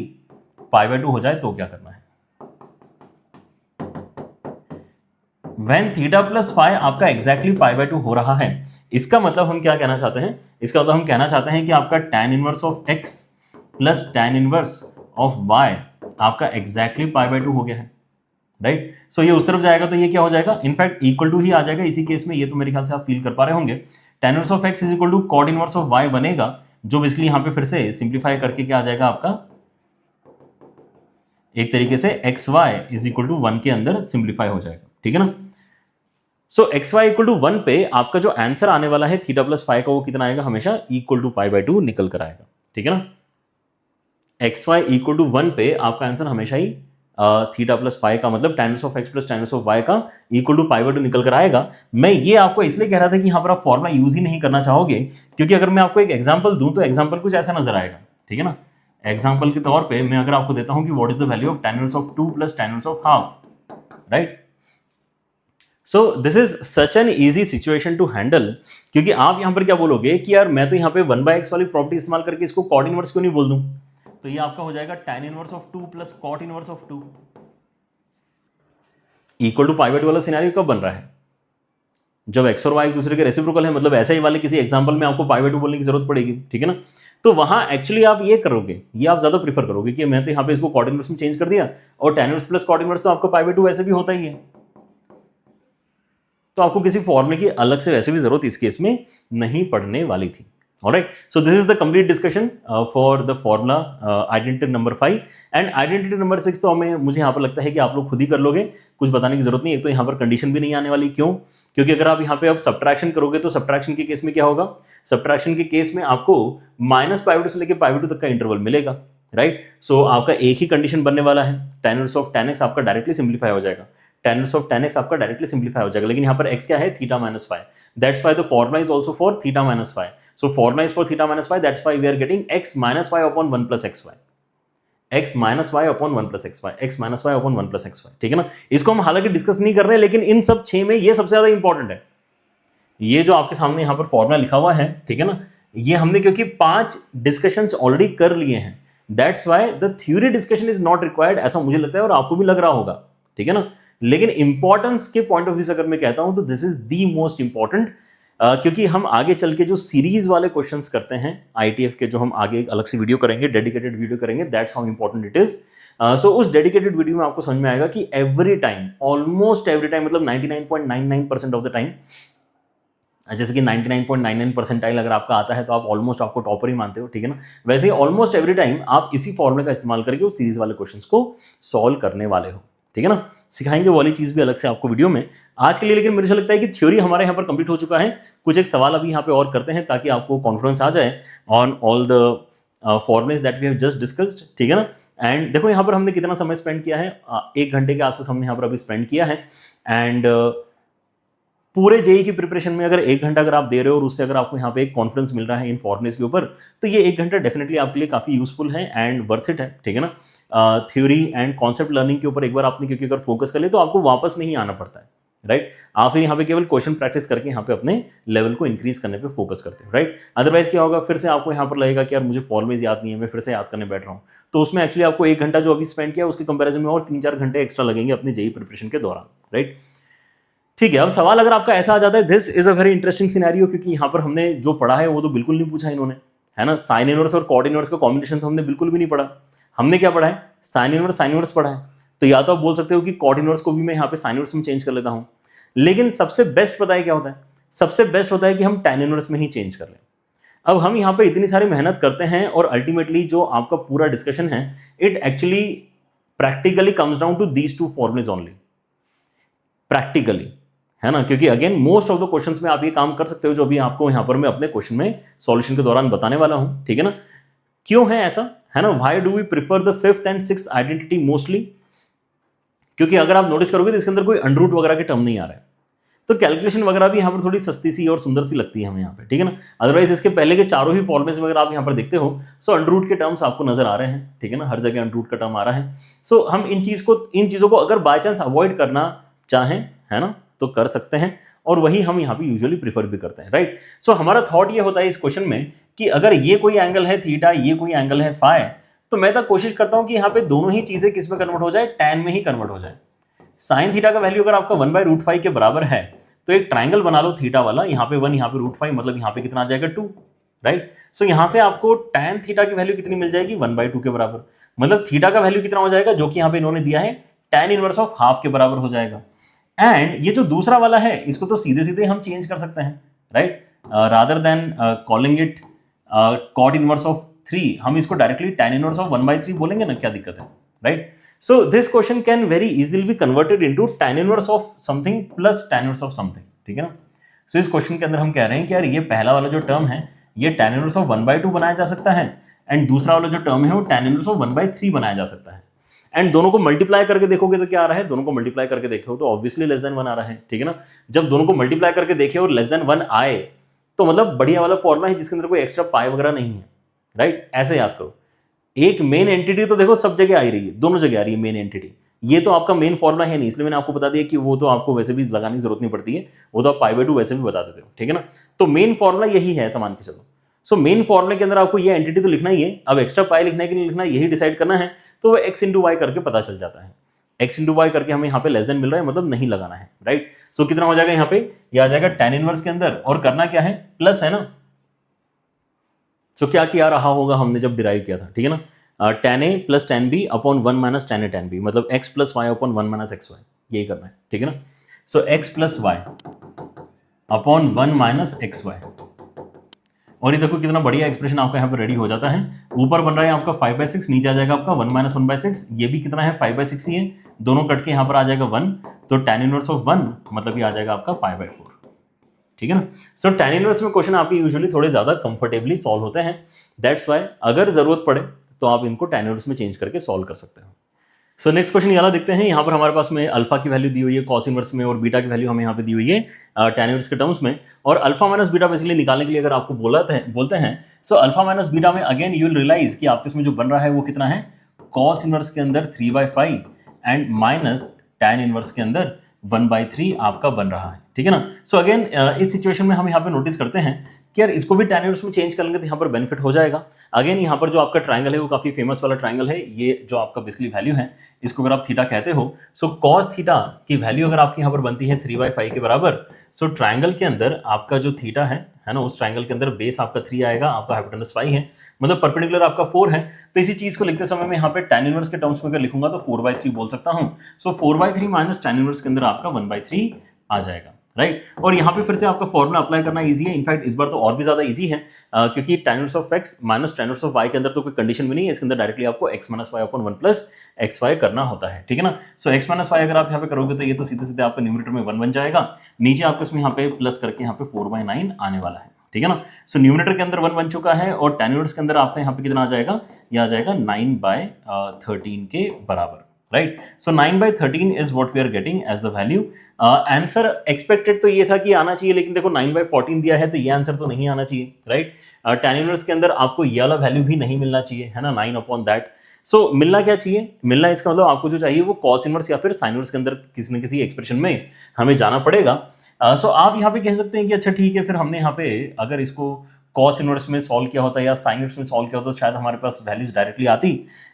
π/2 हो जाए तो क्या करना है। When थीटा प्लस फाइ आपका एग्जैक्टली π/2 हो रहा है, इसका मतलब हम क्या कहना चाहते हैं, इसका मतलब हम कहना चाहते हैं कि आपका tan inverse of x plus tan inverse of y आपका एग्जैक्टली π/2 हो गया है, राइट। सो ये उस तरफ जाएगा तो ये क्या हो जाएगा, इनफैक्ट इक्वल टू ही आ जाएगा इसी केस में। ये तो मेरे ख्याल से आप फील कर पा रहे होंगे, tan inverse of x is equal to cot inverse of y बनेगा, जो बेसिकली यहां पे फिर से सिंप्लीफाई करके क्या आ जाएगा आपका, एक तरीके से xy इज इक्वल टू 1 के अंदर सिंप्लीफाई हो जाएगा, ठीक है ना। सो xy इक्वल टू 1 पे आपका जो आंसर आने वाला है थीटा प्लस फाइ का, वो कितना आएगा, हमेशा इक्वल टू π/2 निकल कर आएगा, ठीक है ना। xy इक्वल टू 1 पे आपका आंसर हमेशा ही थीटा प्लस फाइ का, मतलब tan inverse of x plus tan inverse of y का इक्वल टू π/2 निकल कर आएगा। मैं ये आपको इसलिए कह रहा था कि यहाँ पर आप फॉर्मूला यूज ही नहीं करना चाहोगे, क्योंकि अगर मैं आपको एक एग्जाम्पल दूं तो एग्जाम्पल कुछ ऐसा नजर आएगा, ठीक है ना। एग्जाम्पल के तौर पे मैं अगर आपको देता हूं कि what is the value of tan inverse of 2 plus tan inverse of half, right. So this is such an easy situation to handle, क्योंकि आप यहां पर क्या बोलोगे कि यार मैं तो यहां पे 1/x वाली प्रॉपर्टी इस्तेमाल करके इसको cot इनवर्स क्यों नहीं बोल दूं, तो ये आपका हो जाएगा tan inverse of 2 plus cot inverse of 2 equal to π/2 वाला सिनेरियो कब बन रहा है, जब x और y एक दूसरे के रेसिप्रोकल है, मतलब ऐसे ही वाले किसी एग्जांपल में आपको π/2 बोलने की जरूरत पड़ेगी, ठीक है ना। तो वहां एक्चुअली आप ये करोगे, ये आप ज्यादा प्रीफर करोगे कि मैं तो यहां पे इसको cot इनवर्स में चेंज कर दिया, और tan inverse plus cot inverse तो आपको π/2 वैसे भी होता ही है, तो आपको किसी फॉर्मूले की अलग से वैसे भी जरूरत इस केस में नहीं पड़ने वाली थी। Alright, so this is the complete discussion for the formula identity number 5 and identity number 6। तो मुझे यहाँ पर लगता है कि आप लोग खुद ही कर लोगे, कुछ बताने की जरूरत नहीं। एक तो यहाँ पर कंडीशन भी नहीं आने वाली, क्यों, क्योंकि अगर आप यहाँ पे अब सब्ट्रैक्शन करोगे तो सब्ट्रैक्शन के केस में क्या होगा, सब्ट्रैक्शन के केस में आपको -π/2 से लेकर π/2 तक का इंटरवल मिलेगा, राइट। सो आपका एक ही कंडीशन बनने वाला है, tan inverse of tan x आपका डायरेक्टली सिंप्लीफाई हो जाएगा, tan inverse of tan x आपका डायरेक्टली सिंप्लीफाई हो जाएगा, लेकिन यहाँ पर x क्या है, theta minus phi, that's why the formula is also for theta minus phi. So formula is for theta minus phi, that's why we are getting x minus phi upon 1 plus xy, x minus y upon 1 plus xy, x minus y upon 1 plus xy, ठीक है ना। इसको हम हालांकि discuss नहीं कर रहे हैं, लेकिन इन सब 6 में ये सबसे ज्यादा इंपॉर्टेंट है। ये जो आपके सामने यहाँ पर फॉर्मूला लिखा हुआ है, ठीक है ना, ये हमने क्योंकि 5 डिस्कशंस ऑलरेडी कर लिए हैं, that's why the theory discussion is not required, ऐसा मुझे लगता है और आपको भी लग रहा होगा, ठीक है ना। लेकिन इंपॉर्टेंस के पॉइंट ऑफ व्यू से अगर मैं कहता हूं तो this is the most important, क्योंकि हम आगे चल के जो सीरीज वाले क्वेश्चंस करते हैं ITF के, जो हम आगे एक अलग से वीडियो करेंगे, डेडिकेटेड वीडियो करेंगे, that's how important it is. So उस डेडिकेटेड वीडियो में आपको समझ में आएगा कि every time, almost every time, मतलब 99.99% ऑफ द टाइम जैसे कि 99.99 परसेंटाइल अगर आपका आता है तो आप ऑलमोस्ट आपको टॉपर ही मानते हो, ठीक है ना। वैसे ही ऑलमोस्ट एवरी टाइम आप इसी फॉर्मूले का इस्तेमाल करके उस सीरीज वाले क्वेश्चंस को सॉल्व करने वाले हो, ठीक है ना। सिखाएंगे वो वाली चीज भी अलग से आपको वीडियो में आज के लिए। लेकिन मुझे लगता है कि थ्योरी हमारे यहाँ पर कंप्लीट हो चुका है। कुछ एक सवाल अभी यहाँ पे और करते हैं ताकि आपको कॉन्फिडेंस आ जाए on all the formulae that we have just discussed, ठीक है ना। एंड देखो यहाँ पर हमने कितना समय स्पेंड किया है, 1 घंटे के आसपास हमने यहाँ पर अभी स्पेंड किया है। एंड पूरे जेई की प्रिपरेशन में अगर 1 घंटा अगर आप दे रहे हो और उससे अगर आपको यहाँ पे एक कॉन्फिडेंस मिल रहा है इन फॉर्मुलेज के ऊपर, तो ये 1 घंटा डेफिनेटली आपके लिए काफी यूजफुल है एंड वर्थ इट है, ठीक है ना। थ्योरी एंड कॉन्सेप्ट लर्निंग के ऊपर एक बार आपने क्योंकि अगर फोकस कर ले तो आपको वापस नहीं आना पड़ता है, राइट। आप फिर यहाँ पे केवल क्वेश्चन प्रैक्टिस करके यहाँ पे अपने लेवल को इंक्रीज करने पे फोकस करते हो, राइट। अदरवाइज क्या होगा, फिर से आपको यहाँ पर लगेगा कि यार मुझे फॉर्मुलेज याद नहीं है, मैं फिर से याद करने बैठ रहा हूँ, तो उसमें एक्चुअली आपको 1 घंटा जो अभी स्पेंड किया उसके कंपेरिजन में और 3-4 घंटे एक्स्ट्रा लगेंगे अपने जेई प्रिपरेशन के दौरान, राइट। ठीक है, अब सवाल अगर आपका ऐसा आ जाता है, this is a very interesting scenario, क्योंकि यहाँ पर हमने जो पढ़ा है वो तो बिल्कुल नहीं पूछा इन्होंने, है ना। साइन इनवर्स और कॉट इनवर्स का कॉम्बिनेशन तो हमने बिल्कुल भी नहीं पढ़ा। हमने क्या पढ़ा है, साइन इनवर्स पढ़ा है। तो या तो आप बोल सकते हो कि कॉट इनवर्स को भी मैं यहाँ पे साइन इनवर्स में चेंज कर लेता हूँ, लेकिन सबसे बेस्ट पता है क्या होता है, सबसे बेस्ट होता है कि हम tan इनवर्स में ही चेंज कर लें। अब हम यहाँ पे इतनी सारी मेहनत करते हैं और अल्टीमेटली जो आपका पूरा डिस्कशन है, it actually practically comes down to these 2 formulae only, practically, है ना। क्योंकि again most of the questions में आप ये काम कर सकते हो जो अभी आपको यहाँ पर मैं अपने क्वेश्चन में सॉल्यूशन के दौरान बताने वाला हूं, ठीक है ना। क्यों है ऐसा, है ना, why do we prefer the 5th and 6th identity mostly, क्योंकि अगर आप नोटिस करोगे तो इसके अंदर कोई अंडर रूट वगैरह के टर्म नहीं आ रहा है, तो कैलकुलेशन वगैरह भी यहाँ पर थोड़ी सस्ती सी और सुंदर सी लगती है हमें यहाँ पे, ठीक है ना। अदरवाइज इसके पहले के चारों ही फॉर्मुलेज वगैरह आप यहाँ पर देखते हो, सो अंडर रूट के टर्म्स आपको नजर आ रहे हैं, ठीक है ना, हर जगह अंडर रूट का टर्म आ रहा है। सो हम इन चीजों को अगर बाय चांस अवॉइड करना चाहें, है ना, तो कर सकते हैं, और वही हम यहाँ पे यूजुअली प्रीफर भी करते हैं, राइट। सो हमारा थॉट ये होता है इस क्वेश्चन में कि अगर ये कोई एंगल है थीटा, ये कोई एंगल है फाई, तो मैं तो कोशिश करता हूं कि यहाँ पे दोनों ही चीजें किस में कन्वर्ट हो जाए, टैन में ही कन्वर्ट हो जाए। साइन थीटा का वैल्यू अगर आपका 1/√5 के बराबर है तो एक ट्राइंगल बना लो थीटा वाला, यहाँ पे 1, यहाँ पे √5, मतलब यहाँ पे कितना आ जाएगा 2, राइट। सो यहाँ से आपको टैन थीटा की वैल्यू कितनी मिल जाएगी, 1/2 के बराबर, मतलब थीटा का वैल्यू कितना हो जाएगा, जो कि यहाँ पे इन्होंने दिया है टैन इनवर्स ऑफ हाफ के बराबर हो जाएगा। एंड ये जो दूसरा वाला है इसको तो सीधे सीधे हम चेंज कर सकते हैं, right, rather than calling it caught inverse of 3, हम इसको डायरेक्टली टैन इनवर्स ऑफ 1/3 बोलेंगे ना, क्या दिक्कत है, right. So this question can very easily be converted into tan inverse of something plus tan inverse of something, ठीक है ना। सो इस क्वेश्चन के अंदर हम कह रहे हैं कि यार ये पहला वाला जो टर्म है ये टैन इनवर्स ऑफ 1/2 बनाया जा सकता है, एंड दूसरा वाला जो टर्म है वो टैन इनवर्स ऑफ 1/3 बनाया जा सकता है। एंड दोनों को मल्टीप्लाई करके देखोगे तो क्या आ रहा है, दोनों को मल्टीप्लाई करके देखो तो ऑब्वियसली लेस देन 1 आ रहा है, ठीक है ना। जब दोनों को मल्टीप्लाई करके देखे और लेस देन 1 आए तो मतलब बढ़िया वाला फॉर्मुला है जिसके अंदर कोई एक्स्ट्रा पाई वगैरह नहीं है, राइट। ऐसे याद करो, एक मेन एंटिटी तो देखो सब जगह आ रही है, दोनों जगह आ रही है मेन एंटिटी, ये तो आपका मेन फॉर्मुला है नहीं, इसलिए मैंने आपको बता दिया कि वो तो आपको वैसे भी लगाने की जरूरत नहीं पड़ती है, वो तो आप π/2 वैसे भी बता देते हो, ठीक है ना। तो मेन फॉर्मुला यही है, समान के चलो। सो मेन फॉर्मुले के अंदर आपको ये एंटिटी तो लिखना ही है, अब एक्स्ट्रा पाई लिखना है कि नहीं लिखना यही डिसाइड करना है, तो वो x इंटू वाई करके पता चल जाता है। x इंटू वाई करके हमें यहाँ पे लेस देन मिल रहा है, मतलब नहीं लगाना है, राइट। सो कितना हो जाएगा यहाँ पे, ये आ जाएगा टैन इनवर्स के अंदर, और करना क्या है, प्लस है ना। सो क्या किया रहा होगा हमने जब डिराइव किया था, ठीक है ना, tan a plus tan b upon 1 minus tan a tan b, मतलब x plus y upon 1 minus x y, यही करना है, ठीक है ना। So x plus y upon 1 minus x y, और ये देखो कितना बढ़िया एक्सप्रेशन आपका यहाँ पर रेडी हो जाता है। ऊपर बन रहा है आपका 5/6, नीचे आ जाएगा आपका 1 माइनस 1/6, ये भी कितना है 5/6 ही है, दोनों कट के यहाँ पर आ जाएगा 1, तो tan इनवर्स ऑफ 1 मतलब ये आ जाएगा आपका π/4, ठीक है ना। सो tan इनवर्स में क्वेश्चन आपके यूजुअली थोड़े ज्यादा कंफर्टेबली सॉल्व होते हैं, दैट्स व्हाई अगर जरूरत पड़े तो आप इनको tan इनवर्स में चेंज करके सॉल्व कर सकते हो। सो नेक्स्ट क्वेश्चन ये वाला देखते हैं, यहाँ पर हमारे पास में अल्फा की वैल्यू दी हुई है कॉस इनवर्स में, और बीटा की वैल्यू हमें यहाँ पे दी हुई है tan इनवर्स के टर्म्स में, और अल्फा माइनस बीटा बेसिकली निकालने के लिए अगर आपको बोलते हैं सो अल्फा माइनस बीटा में अगेन यू विल रियलाइज कि आपके इसमें जो बन रहा है वो कितना है, कॉस इनवर्स के अंदर 3/5 एंड माइनस tan इनवर्स के अंदर 1/3 आपका बन रहा है, ठीक है ना। सो अगेन इस सिचुएशन में हम यहाँ पे नोटिस करते हैं कि यार इसको भी tan इनवर्स में चेंज कर लेंगे तो यहाँ पर बेनिफिट हो जाएगा। अगेन यहाँ पर जो आपका ट्राइंगल है वो काफी फेमस वाला ट्राइंगल है, ये जो आपका बेसिकली वैल्यू है इसको अगर आप थीटा कहते हो, सो कॉस थीटा की वैल्यू अगर आपकी यहाँ पर बनती है 3/5 के बराबर, सो ट्राइंगल के अंदर आपका जो थीटा है ना, उस ट्राइंगल के अंदर बेस आपका 3 आएगा, आपका हाइपोटेनस 5 है, मतलब परपेंडिकुलर आपका 4 है। तो इसी चीज को लिखते समय मैं यहाँ पे tan इनवर्स के टर्म्स में अगर लिखूंगा तो 4/3 बोल सकता हूँ। सो 4/3 माइनस tan इनवर्स के अंदर आपका 1/3 आ जाएगा। राइट। और यहाँ पे फिर से आपका फॉर्मूला अप्लाई करना इजी है, इनफैक्ट इस बार तो और भी ज्यादा इजी है, क्योंकि tan inverse of x minus tan inverse of y के अंदर तो कोई कंडीशन भी नहीं है, इसके अंदर डायरेक्टली आपको x minus y upon 1 plus x y करना होता है, ठीक है ना। सो x माइनस वाई अगर आप यहाँ पे करोगे तो ये तो सीधे सीधे आपका न्यूमरेटर में 1 बन जाएगा, नीचे आपको इसमें यहाँ पे प्लस करके यहाँ पे 4/9 आने वाला है, ठीक है ना। सो न्यूमरेटर के अंदर 1 बन चुका है और tan इनवर्स के अंदर आपका यहाँ पे कितना आ जाएगा, ये आ जाएगा 9/13 के बराबर, right. So 9/13 is what we are getting as the value. Answer expected तो ये था कि आना चाहिए, लेकिन देखो 9/14 दिया है तो ये आंसर तो नहीं आना चाहिए, राइट। tan इनवर्स के अंदर आपको ये वाला वैल्यू भी नहीं मिलना चाहिए, है ना, 9 अपॉन दैट। सो मिलना क्या चाहिए, मिलना इसका मतलब आपको जो चाहिए वो कॉस इनवर्स या फिर साइन इनवर्स के अंदर किसी न किसी एक्सप्रेशन में हमें जाना पड़ेगा। सो आप यहाँ पे कह सकते हैं कि अच्छा ठीक है, फिर हमने यहाँ पे अगर इसको कॉस इनवर्स में सॉल्व किया होता या साइन इनवर्स में सॉल्व किया होता तो शायद हमारे पास वैल्यूज डायरेक्टली आती,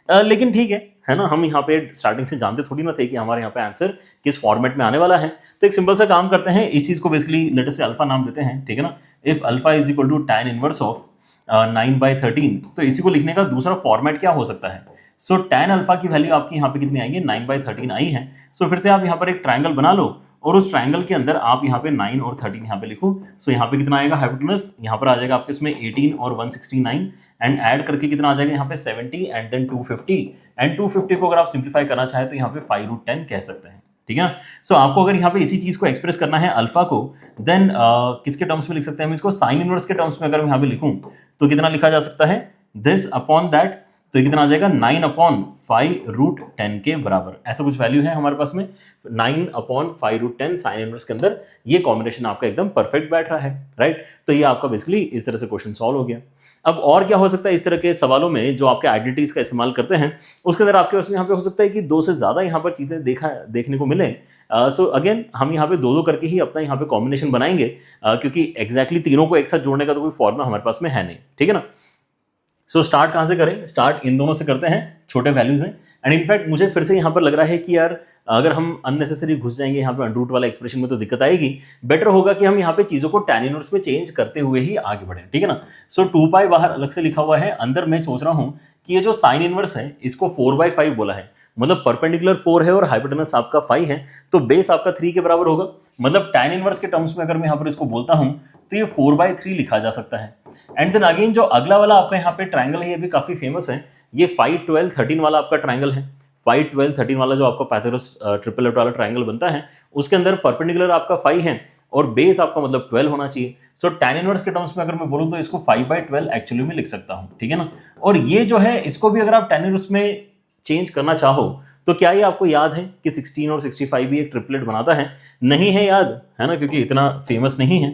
लेकिन ठीक है ना, हम यहाँ पे स्टार्टिंग से जानते थोड़ी ना थे कि हमारे यहाँ पे आंसर किस फॉर्मेट में आने वाला है। तो एक सिंपल सा काम करते हैं, इस चीज को बेसिकली लेटर से अल्फा नाम देते हैं, ठीक है ना। If alpha is equal to tan inverse of 9/13, तो इसी को लिखने का दूसरा फॉर्मेट क्या हो सकता है। सो tan अल्फा की वैल्यू आपकी यहाँ पे कितनी आई है, 9/13 आई है। सो फिर से आप यहाँ पर एक ट्राइंगल बना लो और उस ट्राइंगल के अंदर आप यहाँ पे 9 और 13 यहाँ पे लिखो। सो यहाँ पे कितना आएगा हाइपोटेनस, यहाँ पर आ जाएगा आपके इसमें 18 और 169 एंड ऐड करके कितना आ जाएगा यहाँ पे 70 एंड देन 250 एंड 250 को अगर आप सिंप्लीफाई करना चाहे तो यहाँ पे 5√10 कह सकते हैं, ठीक है ना। सो आपको अगर यहाँ पे इसी चीज को एक्सप्रेस करना है अल्फा को, देन किसके टर्म्स में लिख सकते हैं हम इसको, साइन इनवर्स के टर्म्स में अगर मैं यहाँ पे लिखूं तो कितना लिखा जा सकता है, दिस अपॉन दैट, तो ये कितना आ जाएगा 9/5√10 के बराबर, ऐसा कुछ वैल्यू है हमारे पास में 9/5√10 साइन इनवर्स के अंदर। ये कॉम्बिनेशन आपका एकदम परफेक्ट बैठ रहा है, राइट। तो ये आपका बेसिकली इस तरह से क्वेश्चन सॉल्व हो गया। अब और क्या हो सकता है इस तरह के सवालों में जो आपके आइडेंटिटीज का इस्तेमाल करते हैं, उसके अंदर आपके पास में यहाँ पे हो सकता है कि 2 से ज्यादा यहाँ पर चीजें देखने को मिले। सो अगेन हम यहाँ पे 2-2 करके ही अपना यहाँ पे कॉम्बिनेशन बनाएंगे, क्योंकि एग्जैक्टली तीनों को एक साथ जोड़ने का तो कोई फॉर्मूला हमारे पास में है नहीं, ठीक है ना। सो स्टार्ट कहाँ से करें, स्टार्ट इन दोनों से करते हैं, छोटे वैल्यूज हैं। एंड इनफैक्ट मुझे फिर से यहाँ पर लग रहा है कि यार अगर हम अननेसेसरी घुस जाएंगे यहाँ पे अंडर रूट वाला एक्सप्रेशन में तो दिक्कत आएगी, बेटर होगा कि हम यहाँ पे चीजों को tan इनवर्स में चेंज करते हुए ही आगे बढ़ें, ठीक है ना। सो 2π बाहर अलग से लिखा हुआ है, अंदर मैं सोच रहा हूँ कि ये जो साइन इनवर्स है इसको 4/5 बोला है, मतलब परपेंडिकुलर 4 है और हाइपोटेनस आपका 5 है, तो बेस आपका 3 के बराबर होगा। मतलब tan इनवर्स के टर्म्स में अगर मैं यहाँ पर इसको बोलता हूँ तो ये 4/3 लिखा जा सकता है। एंड देन अगेन जो अगला वाला आपका यहाँ पे ट्राइंगल है ये भी काफी फेमस है, ये 5, 12, 13 वाला आपका ट्राइंगल है। 5, 12, 13 वाला जो आपका पाइथागोरस ट्रिपलेट वाला ट्राइंगल बनता है, उसके अंदर परपेंडिकुलर आपका 5 है और बेस आपका मतलब 12 होना चाहिए। सो tan इनवर्स के टर्म्स में अगर मैं बोलूँ तो इसको 5/12 एक्चुअली में लिख सकता हूँ, ठीक है ना। और ये जो है इसको भी अगर आप tan इनवर्स में चेंज करना चाहो तो क्या ये आपको याद है कि 16 और 65 भी एक ट्रिपलेट बनाता है, नहीं है याद, है ना, क्योंकि इतना फेमस नहीं है।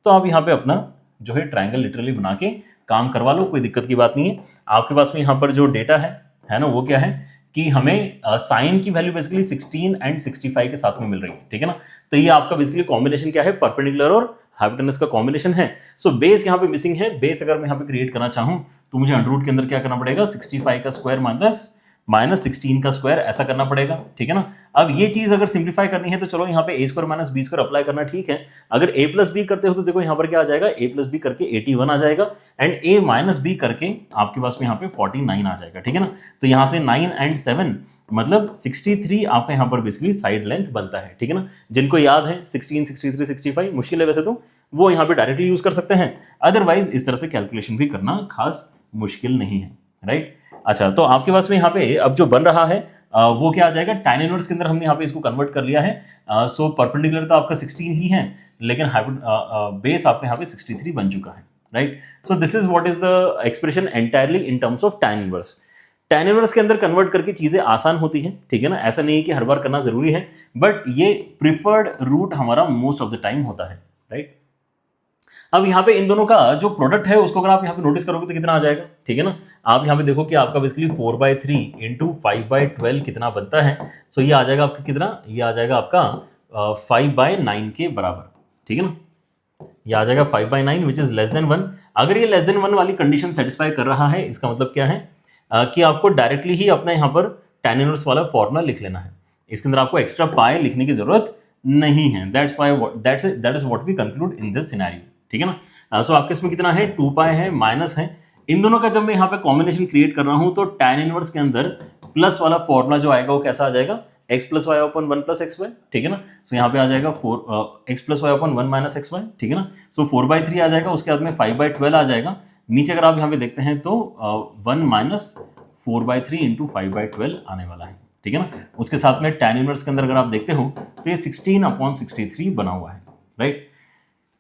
तो आप यहाँ पे अपना जो है ट्राइंगल लिटरली बना के काम करवा लो, कोई दिक्कत की बात नहीं है। आपके पास में यहाँ पर जो डेटा है ना, वो क्या है कि हमें साइन की वैल्यू बेसिकली 16 एंड 65 के साथ में मिल रही है, ठीक है ना। तो ये आपका बेसिकली कॉम्बिनेशन क्या है, परपेंडिकुलर और हाइपोटेनस का कॉम्बिनेशन है। सो बेस यहाँ पे मिसिंग है, बेस अगर मैं यहाँ पे क्रिएट करना चाहूँ तो मुझे अंडर रूट के अंदर क्या करना पड़ेगा, 65 का स्क्वायर माइनस 16 का स्क्वायर, ऐसा करना पड़ेगा, ठीक है ना। अब ये चीज अगर सिंप्लीफाई करनी है तो चलो यहाँ पे a² माइनस b² अप्लाई करना ठीक है। अगर a प्लस b करते हो तो देखो यहाँ पर क्या आ जाएगा, a प्लस b करके 81 आ जाएगा एंड a माइनस b करके आपके पास में यहाँ पे 49 आ जाएगा, ठीक है ना। तो यहाँ से 9 एंड 7 मतलब 63 आपका यहाँ पर बेसिकली साइड लेंथ बनता है, ठीक है ना। जिनको याद है 16, 63, 65 मुश्किल है वैसे तो वो यहाँ पे डायरेक्टली यूज कर सकते हैं, अदरवाइज इस तरह से कैलकुलेशन भी करना खास मुश्किल नहीं है, राइट। अच्छा, तो आपके पास में यहाँ पे अब जो बन रहा है वो क्या आ जाएगा, tan इनवर्स के अंदर हमने यहाँ पे इसको कन्वर्ट कर लिया है। सो परपेंडिकुलर तो आपका 16 ही है, लेकिन बेस आपका यहाँ पे 63 बन चुका है, right. So this is what is the expression entirely in terms of tan inverse. tan inverse के अंदर कन्वर्ट करके चीजें आसान होती हैं, ठीक है ना, ऐसा नहीं है कि हर बार करना जरूरी है, बट ये प्रिफर्ड रूट हमारा मोस्ट ऑफ द टाइम होता है, राइट। अब यहाँ पे इन दोनों का जो प्रोडक्ट है उसको अगर आप यहाँ पे नोटिस करोगे तो कितना आ जाएगा, ठीक है ना। आप यहाँ पे देखो कि आपका बेसिकली 4/3 इंटू 5/12 कितना बनता है। सो ये आ जाएगा आपका कितना, ये आ जाएगा आपका 5/9 के बराबर, ठीक है ना। ये आ जाएगा 5/9 विच इज लेस देन 1। अगर ये लेस देन 1 वाली कंडीशन सेटिस्फाई कर रहा है, इसका मतलब क्या है कि आपको डायरेक्टली ही अपना यहाँ पर tan इनवर्स वाला फॉर्मूला लिख लेना है, इसके अंदर आपको एक्स्ट्रा पाई लिखने की जरूरत नहीं है। That is what we conclude in this scenario, ठीक है ना। सो आपके इसमें कितना है, 2π है, माइनस है, इन दोनों का जब मैं यहाँ पे कॉम्बिनेशन क्रिएट कर रहा हूं तो tan इनवर्स के अंदर प्लस वाला फॉर्मूला जो आएगा वो कैसा आ जाएगा, एक्स प्लस वाई अपन 1 प्लस एक्स वाई, ठीक है ना। सो यहाँ पे आ जाएगा 4 एक्स प्लस वाई अपन 1 माइनस एक्स वाई, ठीक है ना। सो 4/3 आ जाएगा, उसके बाद में 5/12 आ जाएगा। नीचे अगर आप यहाँ पे देखते हैं तो 1 माइनस 4/3 इंटू 5/12 आने वाला है, ठीक है ना। उसके साथ में tan इनवर्स के अंदर अगर आप देखते हो तो ये 16/63 बना हुआ है, राइट।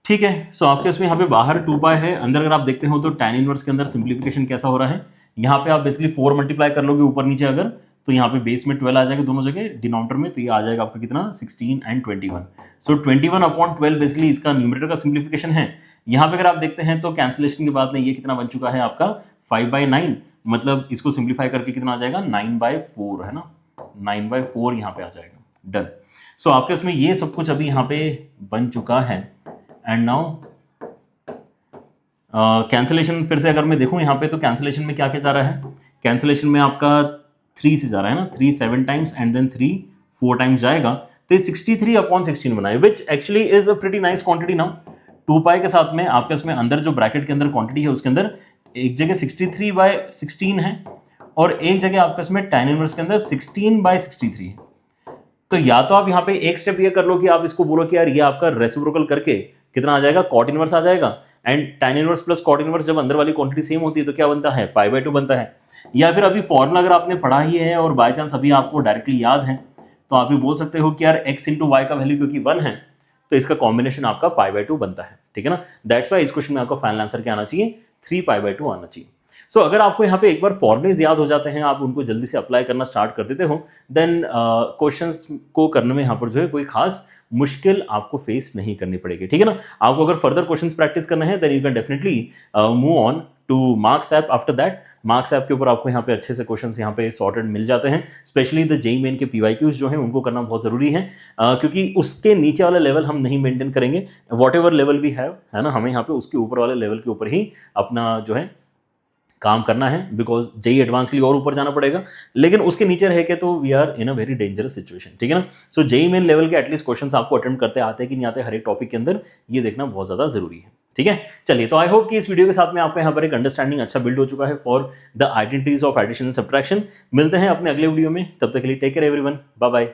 ठीक है, सो आपके उसमें यहाँ पे बाहर 2 पाई है, अंदर अगर आप देखते हो तो tan इनवर्स के अंदर सिंप्लीफिकेशन कैसा हो रहा है, यहाँ पे आप बेसिकली 4 मल्टीप्लाई कर लोगे ऊपर नीचे अगर, तो यहाँ पे बेस में 12 आ जाएगा दोनों जगह डिनोमिनेटर में, तो ये आ जाएगा आपका कितना 16 एंड 21। सो 21/12 बेसिकली इसका न्यूमरेटर का सिंप्लीफिकेशन है। यहाँ पे अगर आप देखते हैं तो कैंसिलेशन के बाद में ये कितना बन चुका है आपका 5/9, मतलब इसको सिंप्लीफाई करके कितना आ जाएगा 9/4 है ना, 9/4 यहाँ पे आ जाएगा, डन। सो आपके इसमें ये सब कुछ अभी यहाँ पे बन चुका है। एंड नाउ कैंसिलेशन फिर से अगर मैं देखूं यहाँ पे तो कैंसिलेशन में क्या क्या जा रहा है, कैंसिलेशन में आपका 3 से जा रहा है ना, 3 7 टाइम्स एंड देन 3 4 टाइम्स जाएगा, तो ये 63/16 बनाए, which actually is a pretty nice quantity now. 2 पाई के साथ में आपके इसमें अंदर जो ब्रैकेट के अंदर क्वांटिटी है उसके अंदर एक जगह 63/16 है और एक जगह आपके इसमें tan इनवर्स के अंदर 16/63 है। तो या तो आप यहाँ पे एक स्टेप ये कर लो कि आप इसको बोलो कि यार ये आपका रेसिप्रोकल करके कितना आ जाएगा cot इनवर्स आ जाएगा, and tan inverse plus cot inverse जब अंदर वाली क्वांटिटी सेम होती है तो क्या बनता है π/2 बनता है। या फिर अभी फॉर्मूला अगर आपने पढ़ा ही है और बाय चांस अभी आपको डायरेक्टली याद है तो आप भी बोल सकते हो कि यार x इंटू वाई का वैल्यू क्योंकि 1 है तो इसका कॉम्बिनेशन आपका π/2 बनता है, ठीक है ना। दैट्स वाई इस क्वेश्चन में आपका फाइनल आंसर क्या आना चाहिए 3π/2 आना चाहिए। सो अगर आपको यहाँ पे एक बार फॉर्मुलेज याद हो जाते हैं, आप उनको जल्दी से अप्लाई करना स्टार्ट कर देते हो, देन क्वेश्चंस को करने में यहाँ पर जो है कोई खास मुश्किल आपको फेस नहीं करनी पड़ेगी, ठीक है ना। आपको अगर फर्दर क्वेश्चंस प्रैक्टिस करना है then you can definitely move on to Marks app. After that Marks app के ऊपर आपको यहाँ पे अच्छे से क्वेश्चंस यहाँ पे सॉर्टेड मिल जाते हैं, स्पेशली द जेईई मेन के पीवाईक्यूज जो हैं उनको करना बहुत जरूरी है, क्योंकि उसके नीचे वाला लेवल हम नहीं मेंटेन करेंगे, whatever level we have, है ना, हमें यहाँ पे उसके ऊपर वाले लेवल के ऊपर ही अपना जो है काम करना है, बिकॉज जेईई एडवांस के लिए और ऊपर जाना पड़ेगा, लेकिन उसके नीचे रह के तो we are in a very dangerous situation, ठीक है ना। सो जेईई मेन लेवल के एटलीस्ट क्वेश्चंस आपको अटेम्प्ट करते आते हैं कि नहीं आते हर एक टॉपिक के अंदर, ये देखना बहुत ज्यादा जरूरी है, ठीक है। चलिए, तो आई होप कि इस वीडियो के साथ में आपको यहाँ पर एक अंडरस्टैंडिंग अच्छा बिल्ड हो चुका है for the identities of addition and subtraction. मिलते हैं अपने अगले वीडियो में, तब तक के लिए take care everyone, bye bye.